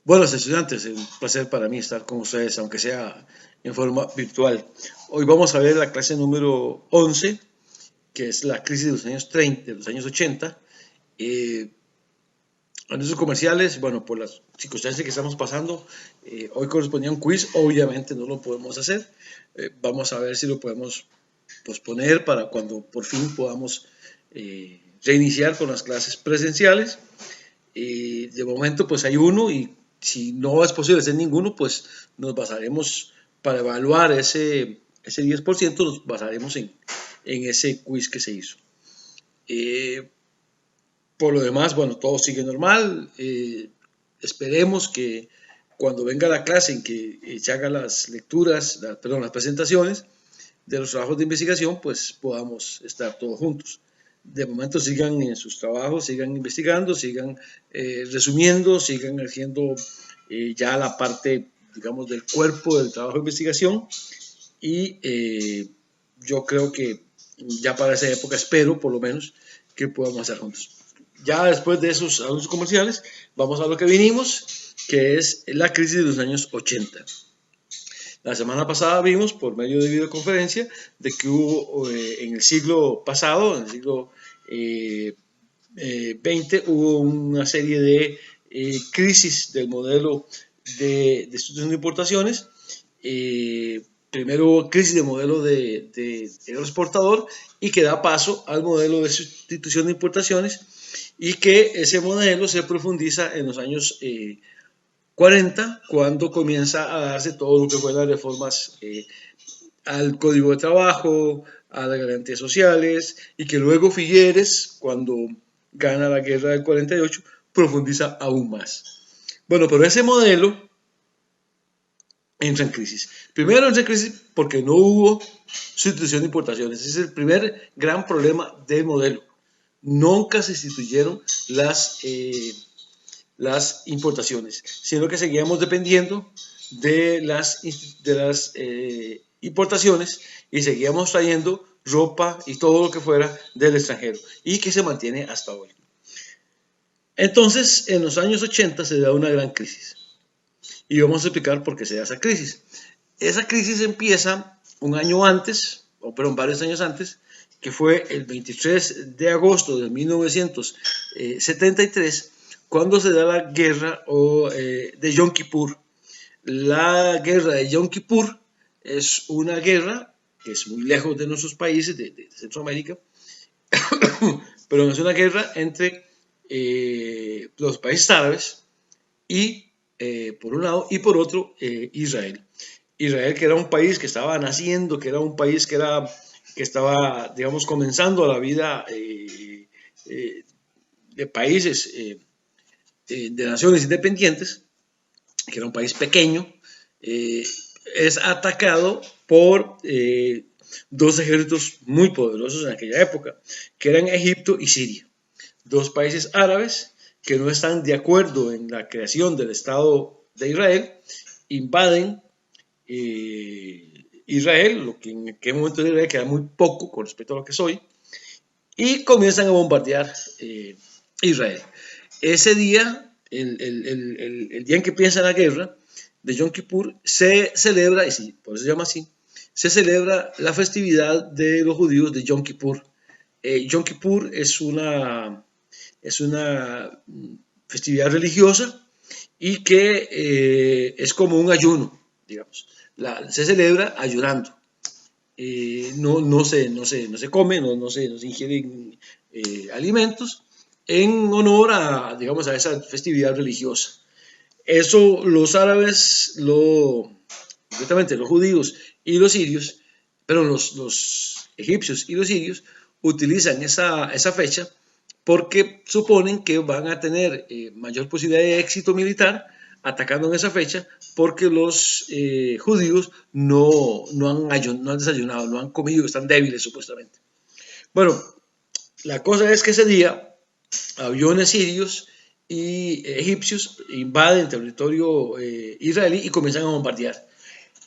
Buenos estudiantes, es un placer para mí estar con ustedes, aunque sea en forma virtual. Hoy vamos a ver la clase número 11, que es la crisis de los años 30, de los años 80. Eh, Anuncios comerciales, bueno, por las circunstancias que estamos pasando, hoy correspondía un quiz, obviamente no lo podemos hacer. Vamos a ver si lo podemos posponer para cuando por fin podamos reiniciar con las clases presenciales. De momento pues hay uno y si no es posible hacer ninguno, pues nos basaremos para evaluar ese 10%, nos basaremos en ese quiz que se hizo. Por lo demás, bueno, todo sigue normal. Esperemos que cuando venga la clase en que se hagan las lecturas, perdón, las presentaciones de los trabajos de investigación, pues podamos estar todos juntos. De momento sigan en sus trabajos, sigan investigando, sigan resumiendo, sigan haciendo ya la parte, digamos, del cuerpo del trabajo de investigación y yo creo que ya para esa época espero, por lo menos, que podamos hacer juntos. Ya después de esos anuncios comerciales, vamos a lo que vinimos, que es la crisis de los años 80. La semana pasada vimos, por medio de videoconferencia, de que hubo en el siglo pasado, en el siglo XX, hubo una serie de crisis del modelo de sustitución de importaciones. Primero hubo crisis de modelo de exportador y que da paso al modelo de sustitución de importaciones y que ese modelo se profundiza en los años 40, cuando comienza a darse todo lo que fue las reformas al Código de Trabajo, a las garantías sociales, y que luego Figueres, cuando gana la guerra del 48, profundiza aún más. Bueno, pero ese modelo entra en crisis. Primero entra en crisis porque no hubo sustitución de importaciones. Ese es el primer gran problema del modelo. Nunca se instituyeron las importaciones, sino que seguíamos dependiendo de las importaciones y seguíamos trayendo ropa y todo lo que fuera del extranjero y que se mantiene hasta hoy. Entonces, en los años 80 se da una gran crisis y vamos a explicar por qué se da esa crisis. Esa crisis empieza un año antes, o perdón, varios años antes, que fue el 23 de agosto de 1973, cuando se da la guerra de Yom Kippur. La guerra de Yom Kippur es una guerra que es muy lejos de nuestros países, de Centroamérica, pero es una guerra entre los países árabes y, por un lado, y por otro, Israel. Israel, que era un país que estaba naciendo, que era un país que estaba, digamos, comenzando la vida de países, de naciones independientes, que era un país pequeño, es atacado por dos ejércitos muy poderosos en aquella época, que eran Egipto y Siria. Dos países árabes que no están de acuerdo en la creación del Estado de Israel, invaden Israel, lo que en aquel momento de Israel queda muy poco con respecto a lo que soy, y comienzan a bombardear Israel. Ese día, el día en que empieza la guerra de Yom Kippur, se celebra, y sí, por eso se llama así, se celebra la festividad de los judíos de Yom Kippur. Yom Kippur es una festividad religiosa y que es como un ayuno, digamos. Se celebra ayunando. No se come, no se ingieren alimentos en honor a, digamos, a esa festividad religiosa. Eso los árabes, concretamente los judíos y los sirios, pero los egipcios y los sirios utilizan esa fecha porque suponen que van a tener mayor posibilidad de éxito militar atacando en esa fecha porque los judíos no han desayunado, no han comido, están débiles supuestamente. Bueno, la cosa es que ese día aviones sirios y egipcios invaden territorio israelí y comienzan a bombardear.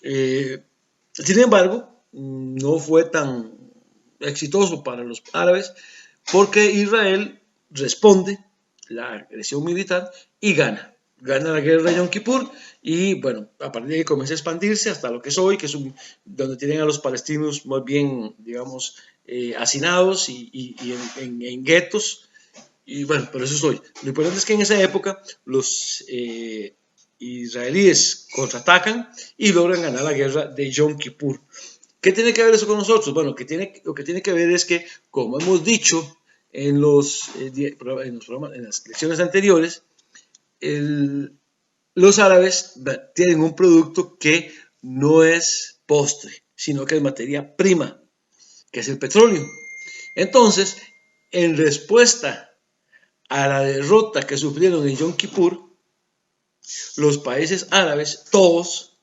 Sin embargo, no fue tan exitoso para los árabes porque Israel responde la agresión militar y gana. gana la guerra de Yom Kippur y bueno, a partir de ahí comienza a expandirse hasta lo que es hoy, que es donde tienen a los palestinos más bien, digamos, hacinados y en guetos. Y bueno, pero eso es hoy. Lo importante es que en esa época los israelíes contraatacan y logran ganar la guerra de Yom Kippur. ¿Qué tiene que ver eso con nosotros? Bueno, lo que tiene que ver es que, como hemos dicho en en las lecciones anteriores, el, los árabes tienen un producto que no es postre, sino que es materia prima, que es el petróleo. Entonces, en respuesta a la derrota que sufrieron en Yom Kippur, los países árabes, todos,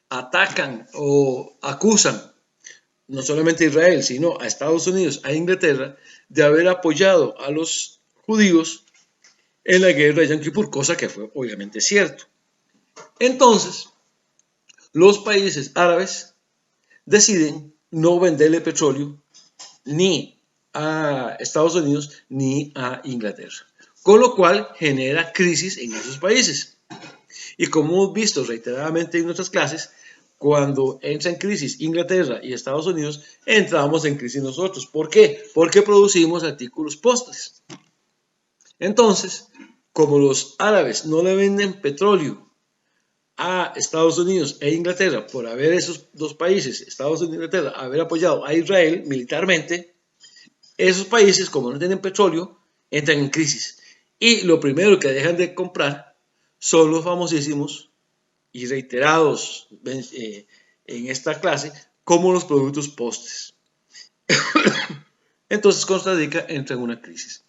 atacan o acusan no solamente a Israel, sino a Estados Unidos, a Inglaterra, de haber apoyado a los judíos en la guerra de Yom Kippur, cosa que fue obviamente cierto. Entonces, los países árabes deciden no venderle petróleo ni a Estados Unidos ni a Inglaterra, con lo cual genera crisis en esos países. Y como hemos visto reiteradamente en nuestras clases, cuando entra en crisis Inglaterra y Estados Unidos, entramos en crisis nosotros. ¿Por qué? Porque producimos artículos postres. Entonces, como los árabes no le venden petróleo a Estados Unidos e Inglaterra por haber esos dos países, Estados Unidos e Inglaterra, haber apoyado a Israel militarmente, esos países, como no tienen petróleo, entran en crisis. Y lo primero que dejan de comprar son los famosísimos y reiterados en esta clase como los productos postres. Entonces Costa Rica entra en una crisis.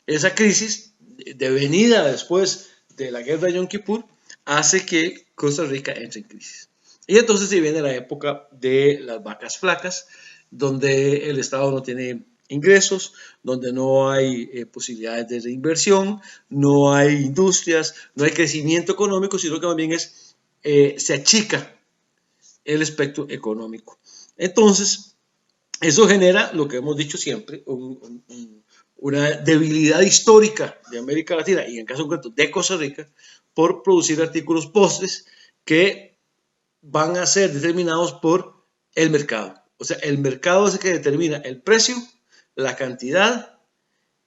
Esa crisis, devenida después de la guerra de Yom Kippur, hace que Costa Rica entre en crisis. Y entonces se viene la época de las vacas flacas, donde el Estado no tiene ingresos, donde no hay posibilidades de reinversión, no hay industrias, no hay crecimiento económico, sino que más bien se achica el espectro económico. Entonces, eso genera lo que hemos dicho siempre, una debilidad histórica de América Latina y en caso concreto de Costa Rica por producir artículos postres que van a ser determinados por el mercado. O sea, el mercado es el que determina el precio, la cantidad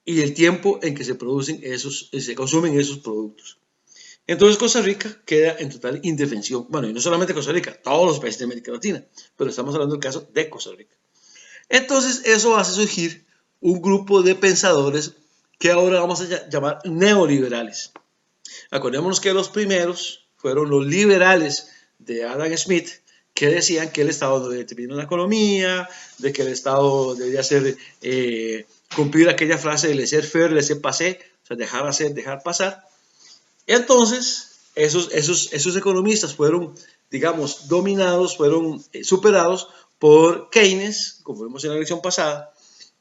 y el tiempo en que se producen se consumen esos productos. Entonces Costa Rica queda en total indefensión. Bueno, y no solamente Costa Rica, todos los países de América Latina, pero estamos hablando del caso de Costa Rica. Entonces eso hace surgir un grupo de pensadores que ahora vamos a llamar neoliberales. Acordémonos que los primeros fueron los liberales de Adam Smith, que decían que el Estado no debe intervenir en la economía, de que el Estado debería hacer, cumplir aquella frase de laissez-faire, laissez-passer, o sea, dejar hacer, dejar pasar. Entonces, esos economistas fueron, digamos, dominados, fueron superados por Keynes, como vimos en la lección pasada,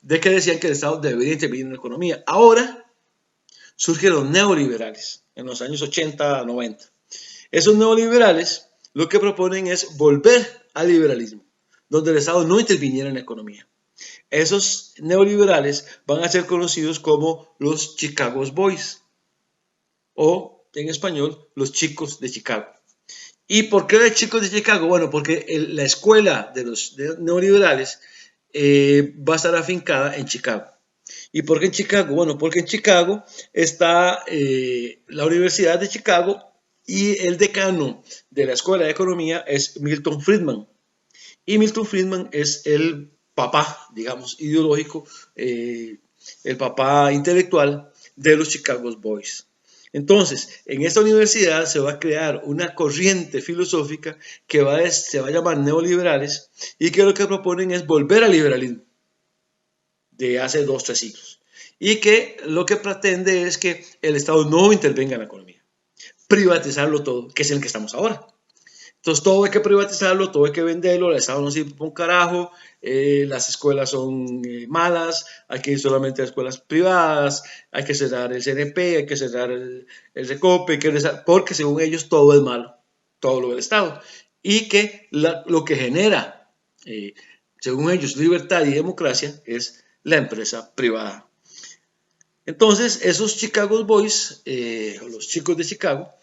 de que decían que el Estado debería intervenir en la economía. Ahora surgieron neoliberales en los años 80, 90. Esos neoliberales lo que proponen es volver al liberalismo, donde el Estado no interviniera en la economía. Esos neoliberales van a ser conocidos como los Chicago Boys o en español los chicos de Chicago. ¿Y por qué los chicos de Chicago? Bueno, porque la escuela de los neoliberales va a estar afincada en Chicago. ¿Y por qué en Chicago? Bueno, porque en Chicago está la Universidad de Chicago y el decano de la Escuela de Economía es Milton Friedman. Y Milton Friedman es el papá, digamos, ideológico, el papá intelectual de los Chicago Boys. Entonces, en esta universidad se va a crear una corriente filosófica que se va a llamar neoliberales y que lo que proponen es volver al liberalismo de hace 2-3 siglos. Y que lo que pretende es que el Estado no intervenga en la economía, privatizarlo todo, que es en el que estamos ahora. Entonces todo hay que privatizarlo, todo hay que venderlo, el Estado no sirve para un carajo, las escuelas son malas, hay que ir solamente a escuelas privadas, hay que cerrar el CNP, hay que cerrar el Recope, porque según ellos todo es malo, todo lo del Estado. Y que lo que genera, según ellos, libertad y democracia es la empresa privada. Entonces esos Chicago Boys, los chicos de Chicago,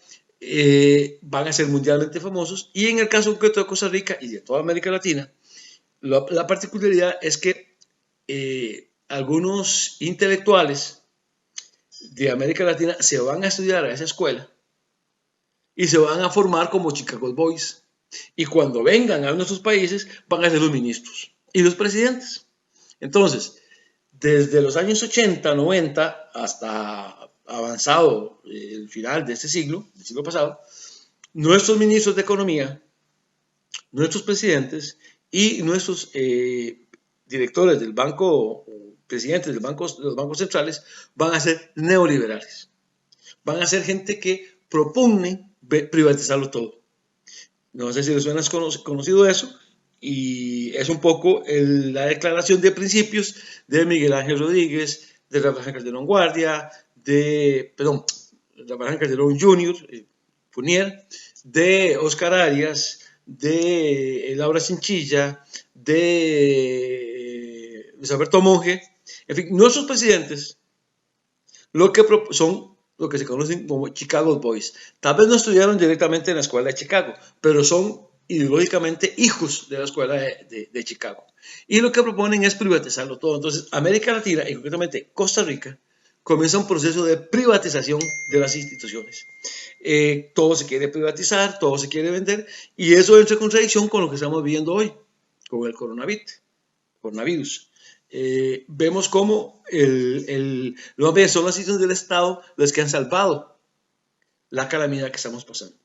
van a ser mundialmente famosos. Y en el caso concreto de Costa Rica y de toda América Latina, la particularidad es que algunos intelectuales de América Latina se van a estudiar a esa escuela y se van a formar como Chicago Boys. Y cuando vengan a nuestros países van a ser los ministros y los presidentes. Entonces, desde los años 80, 90 hasta avanzado el final de este siglo, del siglo pasado, nuestros ministros de Economía, nuestros presidentes y nuestros directores del banco, presidentes del banco, de los bancos centrales, van a ser neoliberales. Van a ser gente que propone privatizarlo todo. No sé si les suena conocido eso, y es un poco la declaración de principios de Miguel Ángel Rodríguez, de Rafael Calderón Guardia, perdón, Rafael Calderón Jr., Fournier, de Oscar Arias, de Laura Chinchilla, de Luis Alberto Monge. En fin, nuestros presidentes lo que son lo que se conocen como Chicago Boys. Tal vez no estudiaron directamente en la escuela de Chicago, pero son ideológicamente hijos de la escuela de Chicago. Y lo que proponen es privatizarlo todo. Entonces, América Latina y concretamente Costa Rica comienza un proceso de privatización de las instituciones. Todo se quiere privatizar, todo se quiere vender, y eso entra en contradicción con lo que estamos viendo hoy, con el coronavirus. Vemos cómo son las instituciones del Estado las que han salvado la calamidad que estamos pasando.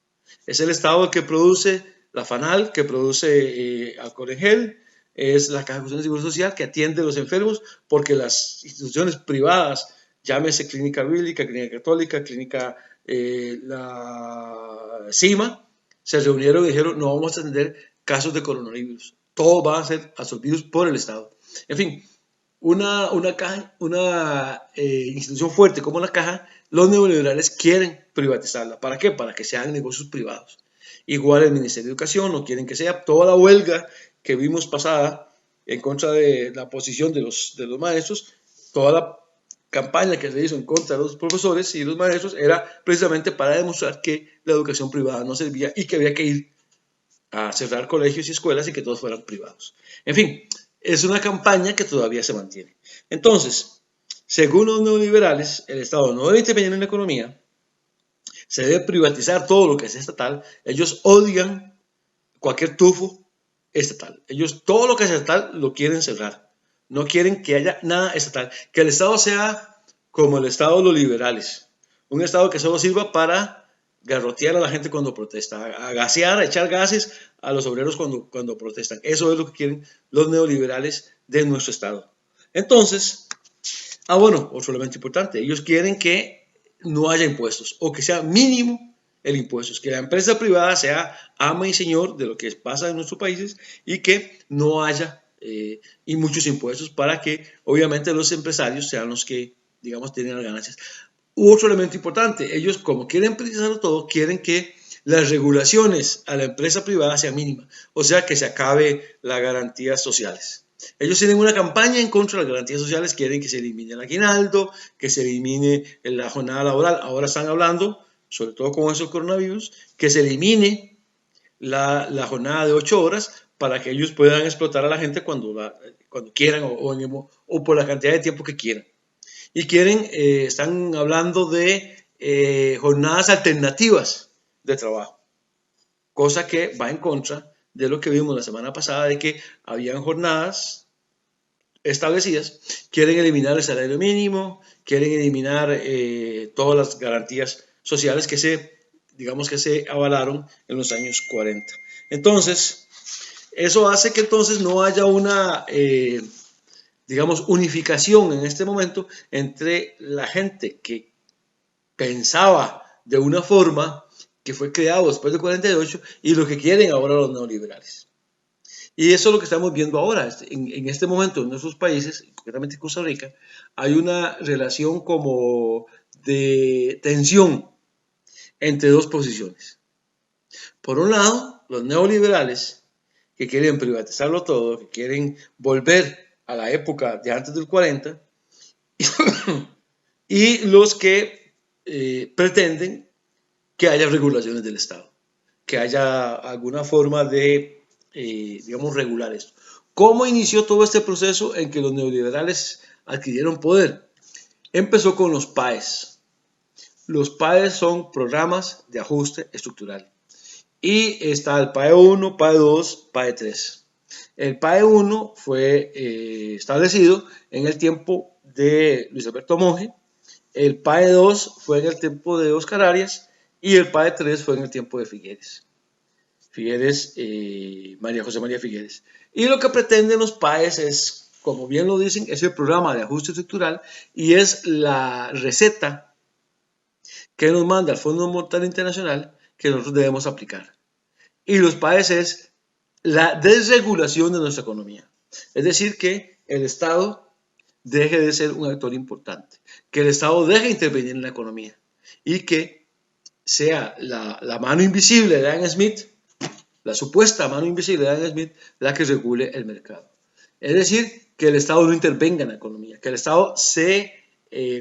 Es el Estado el que produce la FANAL, que produce alcohol en gel, es la Caja de Seguro Social que atiende a los enfermos, porque las instituciones privadas, llámese Clínica Bíblica, Clínica Católica, Clínica la CIMA, se reunieron y dijeron: no vamos a atender casos de coronavirus, todo va a ser absorbido por el Estado. En fin, una institución fuerte como la Caja, los neoliberales quieren privatizarla. ¿Para qué? Para que sean negocios privados. Igual el Ministerio de Educación, no quieren que sea. Toda la huelga que vimos pasada en contra de la posición de los maestros, toda la campaña que se hizo en contra de los profesores y los maestros era precisamente para demostrar que la educación privada no servía y que había que ir a cerrar colegios y escuelas y que todos fueran privados. En fin, es una campaña que todavía se mantiene. Entonces, según los neoliberales, el Estado no debe intervenir en la economía, se debe privatizar todo lo que es estatal. Ellos odian cualquier tufo estatal. Ellos todo lo que es estatal lo quieren cerrar. No quieren que haya nada estatal. Que el Estado sea como el Estado de los liberales. Un Estado que solo sirva para garrotear a la gente cuando protesta, a gasear, a echar gases a los obreros cuando protestan. Eso es lo que quieren los neoliberales de nuestro Estado. Entonces, bueno, otro elemento importante, ellos quieren que no haya impuestos o que sea mínimo el impuesto, que la empresa privada sea ama y señor de lo que pasa en nuestros países y que no haya y muchos impuestos para que obviamente los empresarios sean los que, digamos, tienen las ganancias. Otro elemento importante, ellos como quieren precisarlo todo, quieren que las regulaciones a la empresa privada sean mínimas, o sea, que se acabe las garantías sociales. Ellos tienen una campaña en contra de las garantías sociales, quieren que se elimine el aguinaldo, que se elimine la jornada laboral. Ahora están hablando, sobre todo con eso del coronavirus, que se elimine la jornada de 8 horas para que ellos puedan explotar a la gente cuando quieran o por la cantidad de tiempo que quieran. Y están hablando de jornadas alternativas de trabajo, cosa que va en contra de lo que vimos la semana pasada, de que habían jornadas establecidas. Quieren eliminar el salario mínimo, quieren eliminar todas las garantías sociales que se avalaron en los años 40. Entonces, eso hace que entonces no haya una unificación en este momento entre la gente que pensaba de una forma que fue creado después del 48 y lo que quieren ahora los neoliberales. Y eso es lo que estamos viendo ahora. En este momento en nuestros países, concretamente en Costa Rica, hay una relación como de tensión entre dos posiciones. Por un lado, los neoliberales que quieren privatizarlo todo, que quieren volver a la época de antes del 40, y los que pretenden que haya regulaciones del Estado, que haya alguna forma de, digamos, regular esto. ¿Cómo inició todo este proceso en que los neoliberales adquirieron poder? Empezó con los PAES. Los PAES son programas de ajuste estructural. Y está el PAE 1, PAE 2, PAE 3. El PAE 1 fue establecido en el tiempo de Luis Alberto Monge, el PAE 2 fue en el tiempo de Oscar Arias y el PAE 3 fue en el tiempo de Figueres. Figueres, María José María Figueres. Y lo que pretenden los PAEs es, como bien lo dicen, es el programa de ajuste estructural y es la receta que nos manda el Fondo Monetario Internacional que nosotros debemos aplicar. Y los PAEs es la desregulación de nuestra economía. Es decir, que el Estado deje de ser un actor importante, que el Estado deje de intervenir en la economía y que sea la mano invisible de Adam Smith, la supuesta mano invisible de Adam Smith, la que regule el mercado. Es decir, que el Estado no intervenga en la economía, que el Estado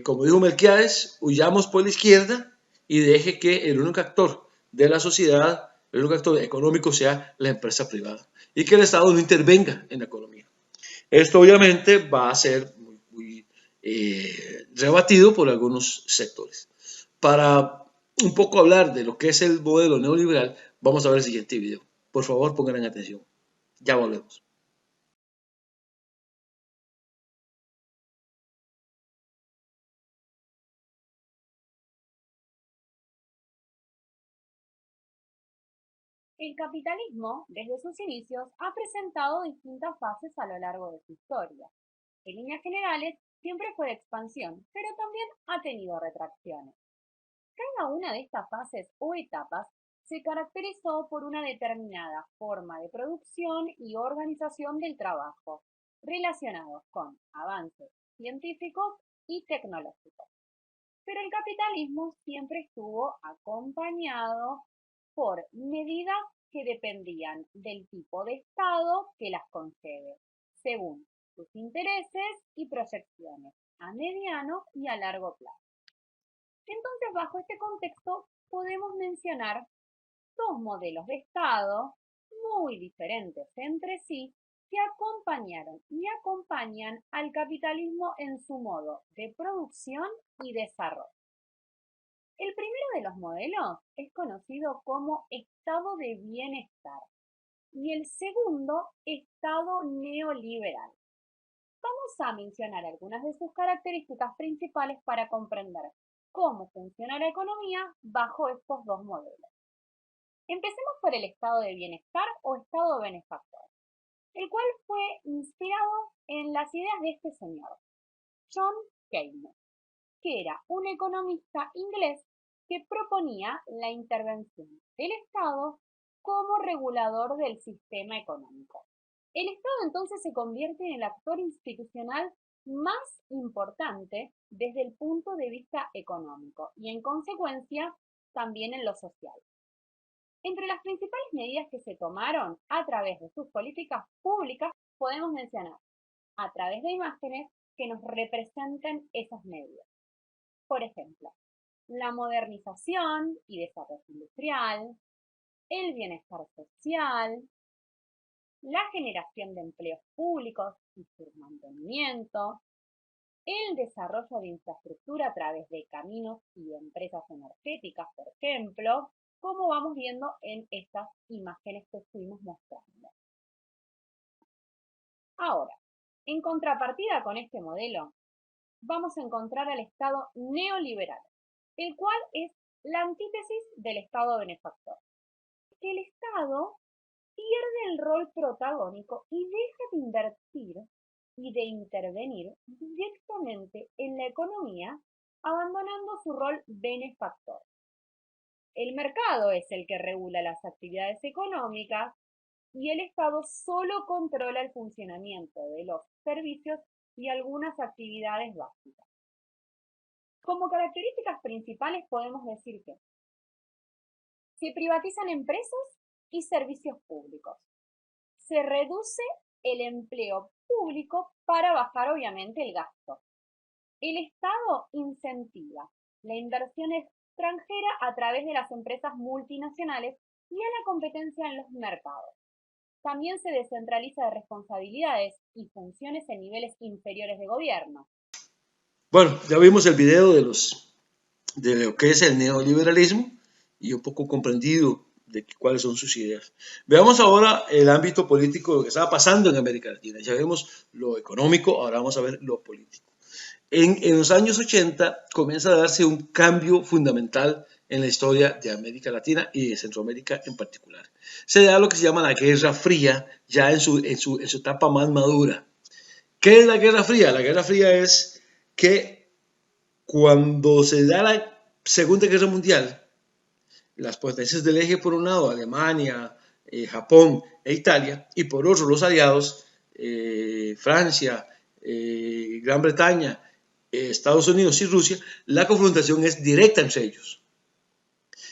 como dijo Melquiades, huyamos por la izquierda y deje que el único actor de la sociedad, el único actor económico sea la empresa privada y que el Estado no intervenga en la economía. Esto obviamente va a ser muy rebatido por algunos sectores. Para un poco hablar de lo que es el modelo neoliberal, vamos a ver el siguiente video. Por favor, pongan atención. Ya volvemos. El capitalismo, desde sus inicios, ha presentado distintas fases a lo largo de su historia. En líneas generales, siempre fue de expansión, pero también ha tenido retracciones. Cada una de estas fases o etapas se caracterizó por una determinada forma de producción y organización del trabajo, relacionados con avances científicos y tecnológicos. Pero el capitalismo siempre estuvo acompañado por medidas que dependían del tipo de Estado que las concede, según sus intereses y proyecciones a mediano y a largo plazo. Entonces, bajo este contexto, podemos mencionar dos modelos de Estado muy diferentes entre sí que acompañaron y acompañan al capitalismo en su modo de producción y desarrollo. El primero de los modelos es conocido como estado de bienestar y el segundo, estado neoliberal. Vamos a mencionar algunas de sus características principales para comprender cómo funciona la economía bajo estos dos modelos. Empecemos por el estado de bienestar o estado benefactor, el cual fue inspirado en las ideas de este señor, John Keynes, que era un economista inglés que proponía la intervención del Estado como regulador del sistema económico. El Estado entonces se convierte en el actor institucional más importante desde el punto de vista económico y en consecuencia también en lo social. Entre las principales medidas que se tomaron a través de sus políticas públicas podemos mencionar a través de imágenes que nos representen esas medidas. Por ejemplo, la modernización y desarrollo industrial, el bienestar social, la generación de empleos públicos y su mantenimiento, el desarrollo de infraestructura a través de caminos y empresas energéticas, por ejemplo, como vamos viendo en estas imágenes que fuimos mostrando. Ahora, en contrapartida con este modelo, vamos a encontrar al Estado neoliberal, el cual es la antítesis del Estado benefactor. El Estado pierde el rol protagónico y deja de invertir y de intervenir directamente en la economía, abandonando su rol benefactor. El mercado es el que regula las actividades económicas y el Estado solo controla el funcionamiento de los servicios y algunas actividades básicas. Como características principales podemos decir que se privatizan empresas y servicios públicos. Se reduce el empleo público para bajar obviamente el gasto. El Estado incentiva la inversión extranjera a través de las empresas multinacionales y a la competencia en los mercados. También se descentraliza de responsabilidades y funciones en niveles inferiores de gobierno. Bueno, ya vimos el video de lo que es el neoliberalismo y un poco comprendido de cuáles son sus ideas. Veamos ahora el ámbito político, lo que estaba pasando en América Latina. Ya vemos lo económico, ahora vamos a ver lo político. En los años 80 comienza a darse un cambio fundamental en la historia de América Latina y de Centroamérica en particular. Se da lo que se llama la Guerra Fría, ya en su etapa más madura. ¿Qué es la Guerra Fría? La Guerra Fría es que cuando se da la Segunda Guerra Mundial, las potencias del eje por un lado, Alemania, Japón e Italia, y por otro los aliados, Francia, Gran Bretaña, Estados Unidos y Rusia, la confrontación es directa entre ellos.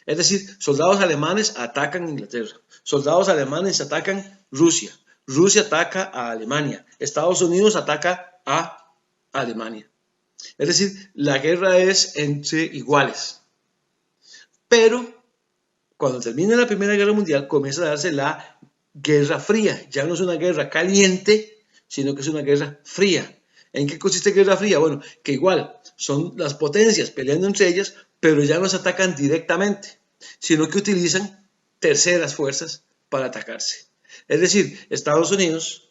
Es decir, soldados alemanes atacan Inglaterra, soldados alemanes atacan Rusia, Rusia ataca a Alemania, Estados Unidos ataca a Alemania. Es decir, la guerra es entre iguales. Pero cuando termina la Primera Guerra Mundial comienza a darse la Guerra Fría. Ya no es una guerra caliente, sino que es una guerra fría. ¿En qué consiste Guerra Fría? Bueno, que igual son las potencias peleando entre ellas, pero ya no se atacan directamente, sino que utilizan terceras fuerzas para atacarse. Es decir, Estados Unidos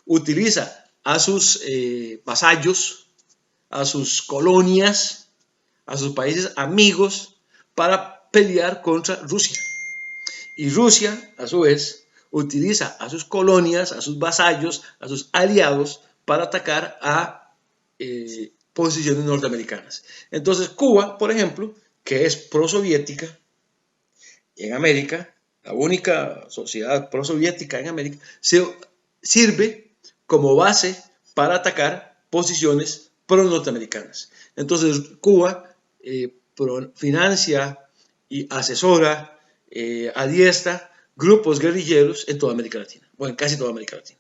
utiliza a sus vasallos, a sus colonias, a sus países amigos para pelear contra Rusia. Y Rusia, a su vez, utiliza a sus colonias, a sus vasallos, a sus aliados para atacar a posiciones norteamericanas. Entonces Cuba, por ejemplo, que es prosoviética en América, la única sociedad prosoviética en América, sirve como base para atacar posiciones pro-norteamericanas. Entonces Cuba financia y asesora, adiestra grupos guerrilleros en toda América Latina, o en casi toda América Latina.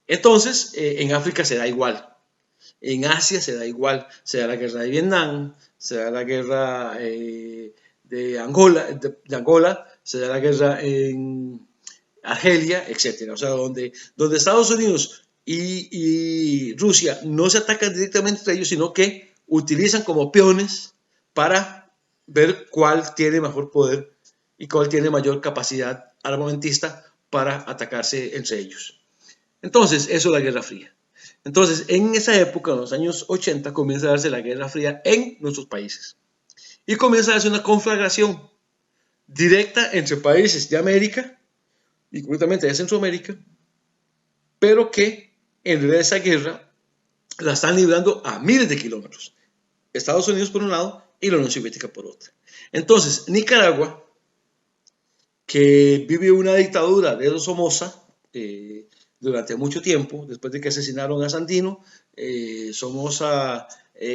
Entonces, en África se da igual, en Asia se da igual, se da la guerra de Vietnam, se da la guerra de Angola, se da la guerra en Argelia, etc. O sea, donde Estados Unidos y Rusia no se atacan directamente entre ellos, sino que utilizan como peones para ver cuál tiene mejor poder y cuál tiene mayor capacidad armamentista para atacarse entre ellos. Entonces, eso es la Guerra Fría. Entonces, en esa época, en los años 80, comienza a darse la Guerra Fría en nuestros países. Y comienza a darse una conflagración directa entre países de América, y concretamente de Centroamérica, pero que en realidad esa guerra la están librando a miles de kilómetros. Estados Unidos por un lado y la Unión Soviética por otra. Entonces, Nicaragua, que vive una dictadura de los Somoza durante mucho tiempo, después de que asesinaron a Sandino, Somoza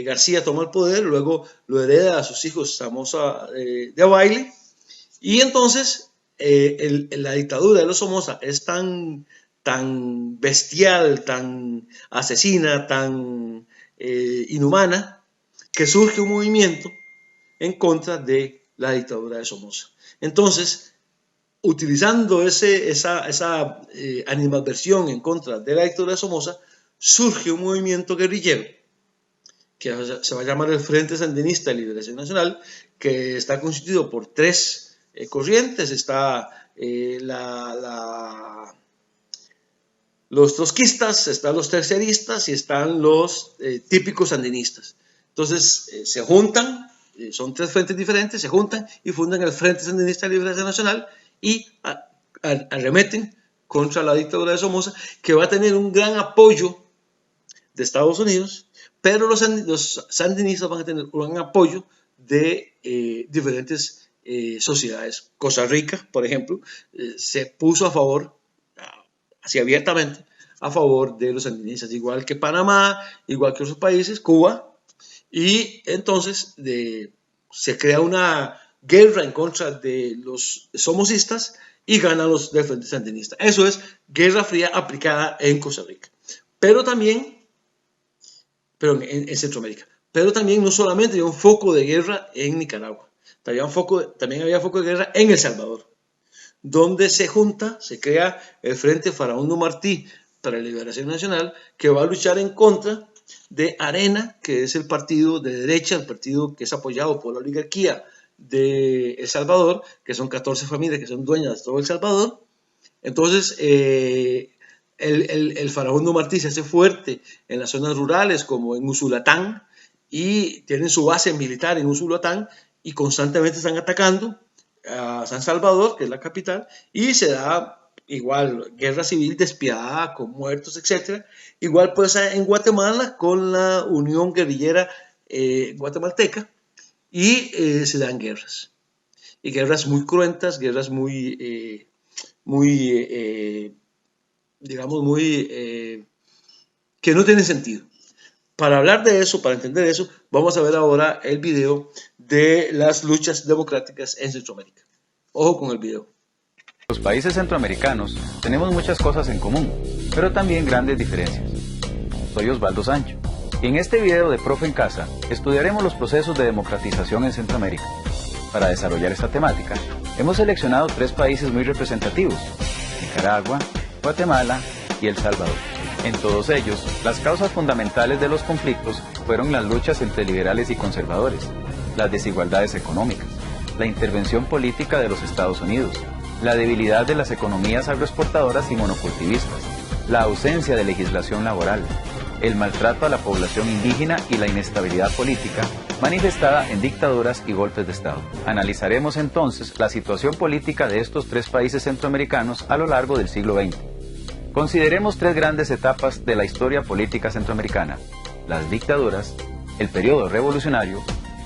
García toma el poder, luego lo hereda a sus hijos Somoza de Baile, y entonces la dictadura de los Somoza es tan bestial, tan asesina, tan inhumana, que surge un movimiento en contra de la dictadura de Somoza. Entonces, utilizando esa animadversión en contra de la dictadura de Somoza, surge un movimiento guerrillero que se va a llamar el Frente Sandinista de Liberación Nacional, que está constituido por tres corrientes. Está los trotskistas, están los terceristas y están los típicos sandinistas. Entonces se juntan, son tres frentes diferentes, se juntan y fundan el Frente Sandinista de Liberación Nacional y arremeten contra la dictadura de Somoza, que va a tener un gran apoyo de Estados Unidos, pero los sandinistas van a tener un gran apoyo de diferentes sociedades. Costa Rica, por ejemplo, se puso a favor, así abiertamente, a favor de los sandinistas, igual que Panamá, igual que otros países, Cuba, y entonces se crea una guerra en contra de los somocistas y ganan los del Frente Sandinista. Eso es Guerra Fría aplicada en Costa Rica, pero también en Centroamérica. Pero también no solamente había un foco de guerra en Nicaragua, también había foco de guerra en El Salvador, donde se junta, se crea el Frente Faraón Martí para la Liberación Nacional, que va a luchar en contra de Arena, que es el partido de derecha, el partido que es apoyado por la oligarquía de El Salvador, que son 14 familias que son dueñas de todo El Salvador. Entonces, el Faraón Martí se hace fuerte en las zonas rurales, como en Usulatán, y tienen su base militar en Usulatán, y constantemente están atacando a San Salvador, que es la capital, y se da igual guerra civil despiadada con muertos, etc. Igual pues en Guatemala con la Unión Guerrillera Guatemalteca, y se dan guerras. Y guerras muy cruentas, guerras muy, digamos, muy, que no tienen sentido. Para hablar de eso, para entender eso, vamos a ver ahora el video de las luchas democráticas en Centroamérica. Ojo con el video. Los países centroamericanos tenemos muchas cosas en común, pero también grandes diferencias. Soy Osvaldo Sancho, y en este video de Profe en Casa estudiaremos los procesos de democratización en Centroamérica. Para desarrollar esta temática, hemos seleccionado 3 países muy representativos: Nicaragua, Guatemala y El Salvador. En todos ellos, las causas fundamentales de los conflictos fueron las luchas entre liberales y conservadores, las desigualdades económicas, la intervención política de los Estados Unidos, la debilidad de las economías agroexportadoras y monocultivistas, la ausencia de legislación laboral, el maltrato a la población indígena y la inestabilidad política manifestada en dictaduras y golpes de Estado. Analizaremos entonces la situación política de estos 3 países centroamericanos a lo largo del siglo XX. Consideremos 3 grandes etapas de la historia política centroamericana: las dictaduras, el periodo revolucionario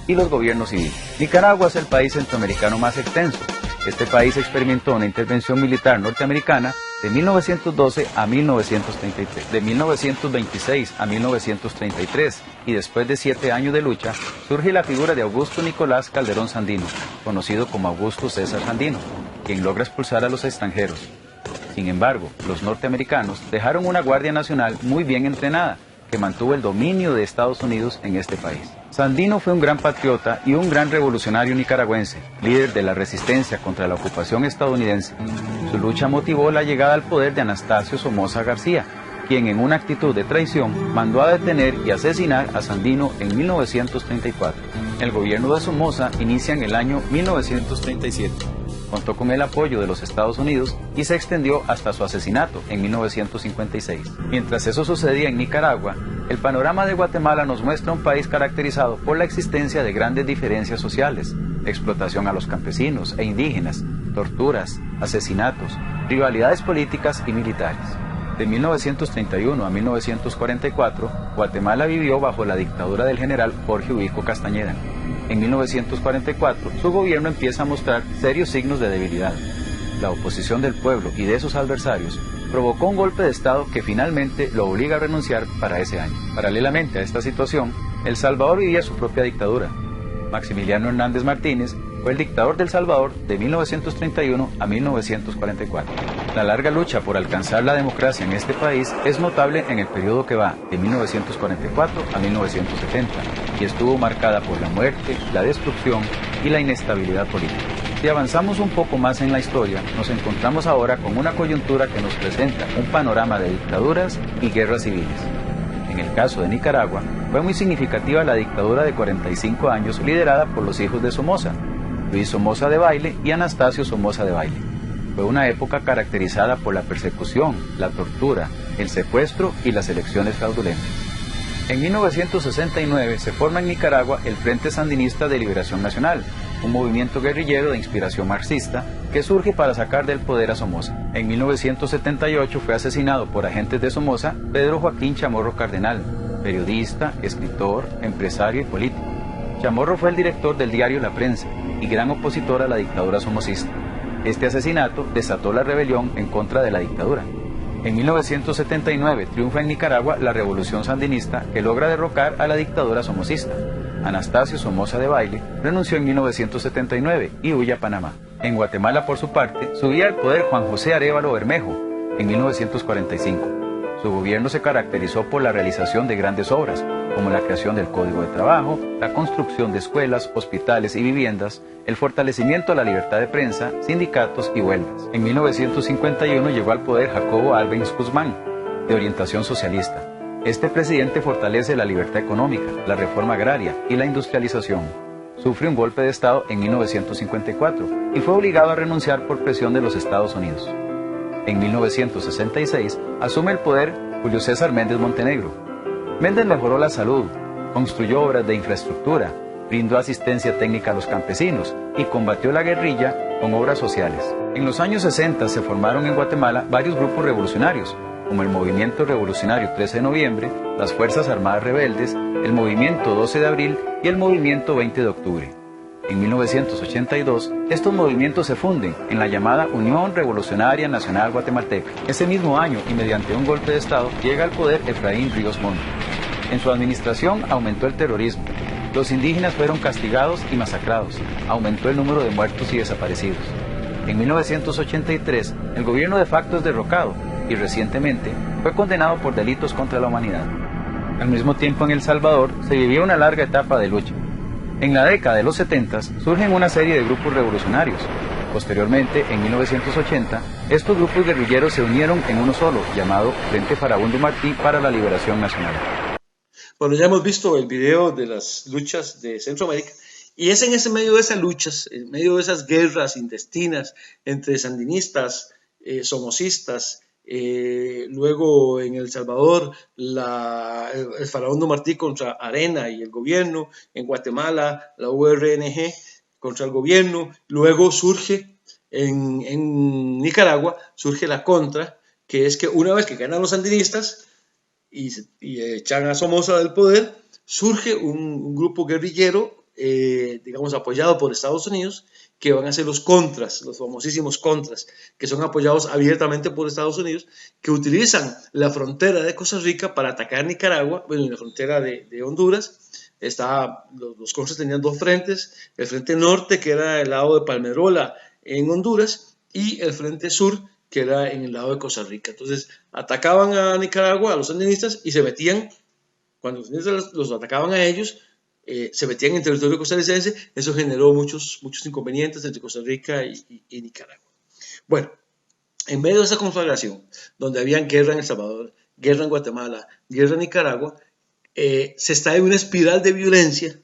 y los gobiernos civiles. Nicaragua es el país centroamericano más extenso. Este país experimentó una intervención militar norteamericana de 1912 a 1933, de 1926 a 1933, y después de 7 años de lucha, surge la figura de Augusto Nicolás Calderón Sandino, conocido como Augusto César Sandino, quien logra expulsar a los extranjeros. Sin embargo, los norteamericanos dejaron una Guardia Nacional muy bien entrenada, que mantuvo el dominio de Estados Unidos en este país. Sandino fue un gran patriota y un gran revolucionario nicaragüense, líder de la resistencia contra la ocupación estadounidense. Su lucha motivó la llegada al poder de Anastasio Somoza García, quien en una actitud de traición mandó a detener y asesinar a Sandino en 1934. El gobierno de Somoza inicia en el año 1937. Contó con el apoyo de los Estados Unidos y se extendió hasta su asesinato en 1956. Mientras eso sucedía en Nicaragua, el panorama de Guatemala nos muestra un país caracterizado por la existencia de grandes diferencias sociales, explotación a los campesinos e indígenas, torturas, asesinatos, rivalidades políticas y militares. De 1931 a 1944, Guatemala vivió bajo la dictadura del general Jorge Ubico Castañeda. En 1944, su gobierno empieza a mostrar serios signos de debilidad. La oposición del pueblo y de sus adversarios provocó un golpe de Estado que finalmente lo obliga a renunciar para ese año. Paralelamente a esta situación, El Salvador vivía su propia dictadura. Maximiliano Hernández Martínez fue el dictador del Salvador de 1931 a 1944. La larga lucha por alcanzar la democracia en este país es notable en el periodo que va de 1944 a 1970 y estuvo marcada por la muerte, la destrucción y la inestabilidad política. Si avanzamos un poco más en la historia, nos encontramos ahora con una coyuntura que nos presenta un panorama de dictaduras y guerras civiles. En el caso de Nicaragua, fue muy significativa la dictadura de 45 años liderada por los hijos de Somoza, Luis Somoza de Baile y Anastasio Somoza de Baile. Fue una época caracterizada por la persecución, la tortura, el secuestro y las elecciones fraudulentas. En 1969 se forma en Nicaragua el Frente Sandinista de Liberación Nacional, un movimiento guerrillero de inspiración marxista que surge para sacar del poder a Somoza. En 1978 fue asesinado por agentes de Somoza Pedro Joaquín Chamorro Cardenal, periodista, escritor, empresario y político. Chamorro fue el director del diario La Prensa y gran opositor a la dictadura somocista. Este asesinato desató la rebelión en contra de la dictadura. En 1979 triunfa en Nicaragua la revolución sandinista que logra derrocar a la dictadura somocista. Anastasio Somoza de Baile renunció en 1979 y huye a Panamá. En Guatemala, por su parte, subía al poder Juan José Arévalo Bermejo en 1945. Su gobierno se caracterizó por la realización de grandes obras, como la creación del Código de Trabajo, la construcción de escuelas, hospitales y viviendas, el fortalecimiento a la libertad de prensa, sindicatos y huelgas. En 1951 llegó al poder Jacobo Arbenz Guzmán, de orientación socialista. Este presidente fortalece la libertad económica, la reforma agraria y la industrialización. Sufre un golpe de Estado en 1954 y fue obligado a renunciar por presión de los Estados Unidos. En 1966 asume el poder Julio César Méndez Montenegro. Méndez mejoró la salud, construyó obras de infraestructura, brindó asistencia técnica a los campesinos y combatió la guerrilla con obras sociales. En los años 60 se formaron en Guatemala varios grupos revolucionarios, como el Movimiento Revolucionario 13 de Noviembre, las Fuerzas Armadas Rebeldes, el Movimiento 12 de Abril y el Movimiento 20 de Octubre. En 1982, estos movimientos se funden en la llamada Unión Revolucionaria Nacional Guatemalteca. Ese mismo año, y mediante un golpe de Estado, llega al poder Efraín Ríos Montt. En su administración aumentó el terrorismo. Los indígenas fueron castigados y masacrados. Aumentó el número de muertos y desaparecidos. En 1983, el gobierno de facto es derrocado y recientemente fue condenado por delitos contra la humanidad. Al mismo tiempo, en El Salvador se vivía una larga etapa de lucha. En la década de los 70 surgen una serie de grupos revolucionarios. Posteriormente, en 1980, estos grupos guerrilleros se unieron en uno solo, llamado Frente Farabundo Martí para la Liberación Nacional. Bueno, ya hemos visto el video de las luchas de Centroamérica, y es en ese medio de esas luchas, en medio de esas guerras intestinas entre sandinistas, somocistas, luego en El Salvador el Farabundo Martí contra Arena y el gobierno, en Guatemala la URNG contra el gobierno, luego surge en Nicaragua, surge la contra, que es que una vez que ganan los sandinistas y echan a Somoza del poder, surge un grupo guerrillero, digamos apoyado por Estados Unidos, que van a ser los contras, los famosísimos contras, que son apoyados abiertamente por Estados Unidos, que utilizan la frontera de Costa Rica para atacar Nicaragua. Bueno, en la frontera de Honduras, los contras tenían dos frentes, el frente norte, que era el lado de Palmerola en Honduras, y el frente sur, que era en el lado de Costa Rica. Entonces, atacaban a Nicaragua, a los sandinistas, y se metían, cuando los sandinistas los atacaban a ellos, se metían en territorio costarricense. Eso generó muchos inconvenientes entre Costa Rica y Nicaragua. Bueno, en medio de esa conflagración, donde había guerra en El Salvador, guerra en Guatemala, guerra en Nicaragua, se está en una espiral de violencia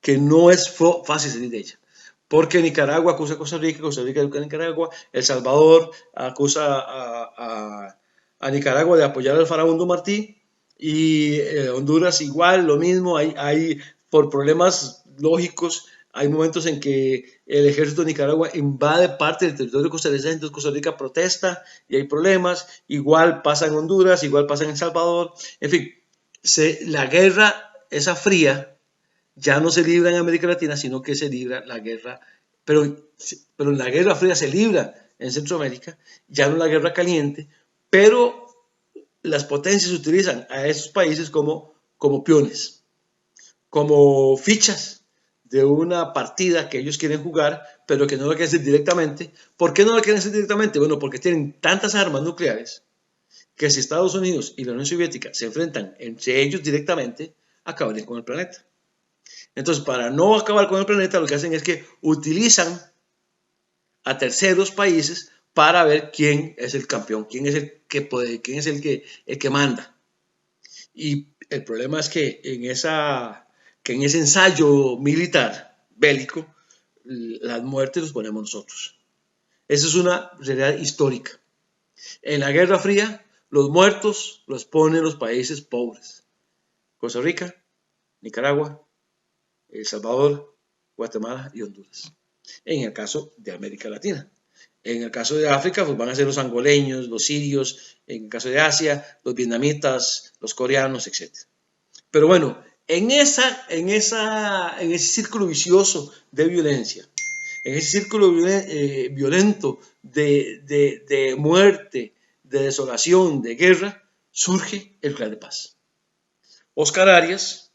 que no es fácil salir de ella. Porque Nicaragua acusa a Costa Rica acusa a Nicaragua, El Salvador acusa a Nicaragua de apoyar al Farabundo Martí, y Honduras igual, lo mismo. Hay por problemas lógicos, hay momentos en que el ejército de Nicaragua invade parte del territorio costarricense, entonces Costa Rica protesta y hay problemas. Igual pasa en Honduras, igual pasa en El Salvador. En fin, la guerra esa fría ya no se libra en América Latina, sino que se libra la guerra, pero la guerra fría se libra en Centroamérica, ya no la guerra caliente, pero las potencias utilizan a esos países como peones, como fichas de una partida que ellos quieren jugar, pero que no la quieren hacer directamente. ¿Por qué no la quieren hacer directamente? Bueno, porque tienen tantas armas nucleares que si Estados Unidos y la Unión Soviética se enfrentan entre ellos directamente, acabarían con el planeta. Entonces, para no acabar con el planeta, lo que hacen es que utilizan a terceros países para ver quién es el campeón, quién es el que puede, quién es el que manda. Y el problema es que en ese ensayo militar bélico, las muertes los ponemos nosotros. Esa es una realidad histórica. En la Guerra Fría, los muertos los ponen los países pobres. Costa Rica, Nicaragua, El Salvador, Guatemala y Honduras. En el caso de América Latina. En el caso de África, pues van a ser los angoleños, los sirios. En el caso de Asia, los vietnamitas, los coreanos, etc. Pero bueno, en ese círculo vicioso de violencia, en ese círculo violento de muerte, de desolación, de guerra, surge el Plan de Paz. Oscar Arias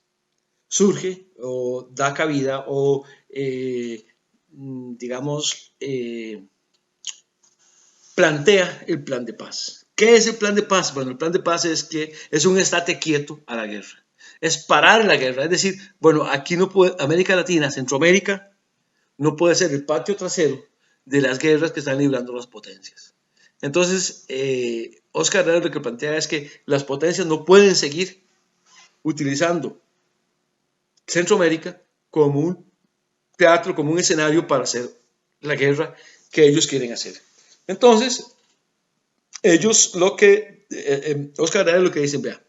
surge o da cabida o plantea el Plan de Paz. ¿Qué es el plan de paz? Bueno, el plan de paz es que es un estate quieto a la guerra. Es parar la guerra. Es decir, bueno, aquí no puede, América Latina, Centroamérica, no puede ser el patio trasero de las guerras que están librando las potencias. Entonces, Oscar Herrera lo que plantea es que las potencias no pueden seguir utilizando Centroamérica como un teatro, como un escenario para hacer la guerra que ellos quieren hacer. Entonces, ellos lo que, Oscar Herrera lo que dicen, vea,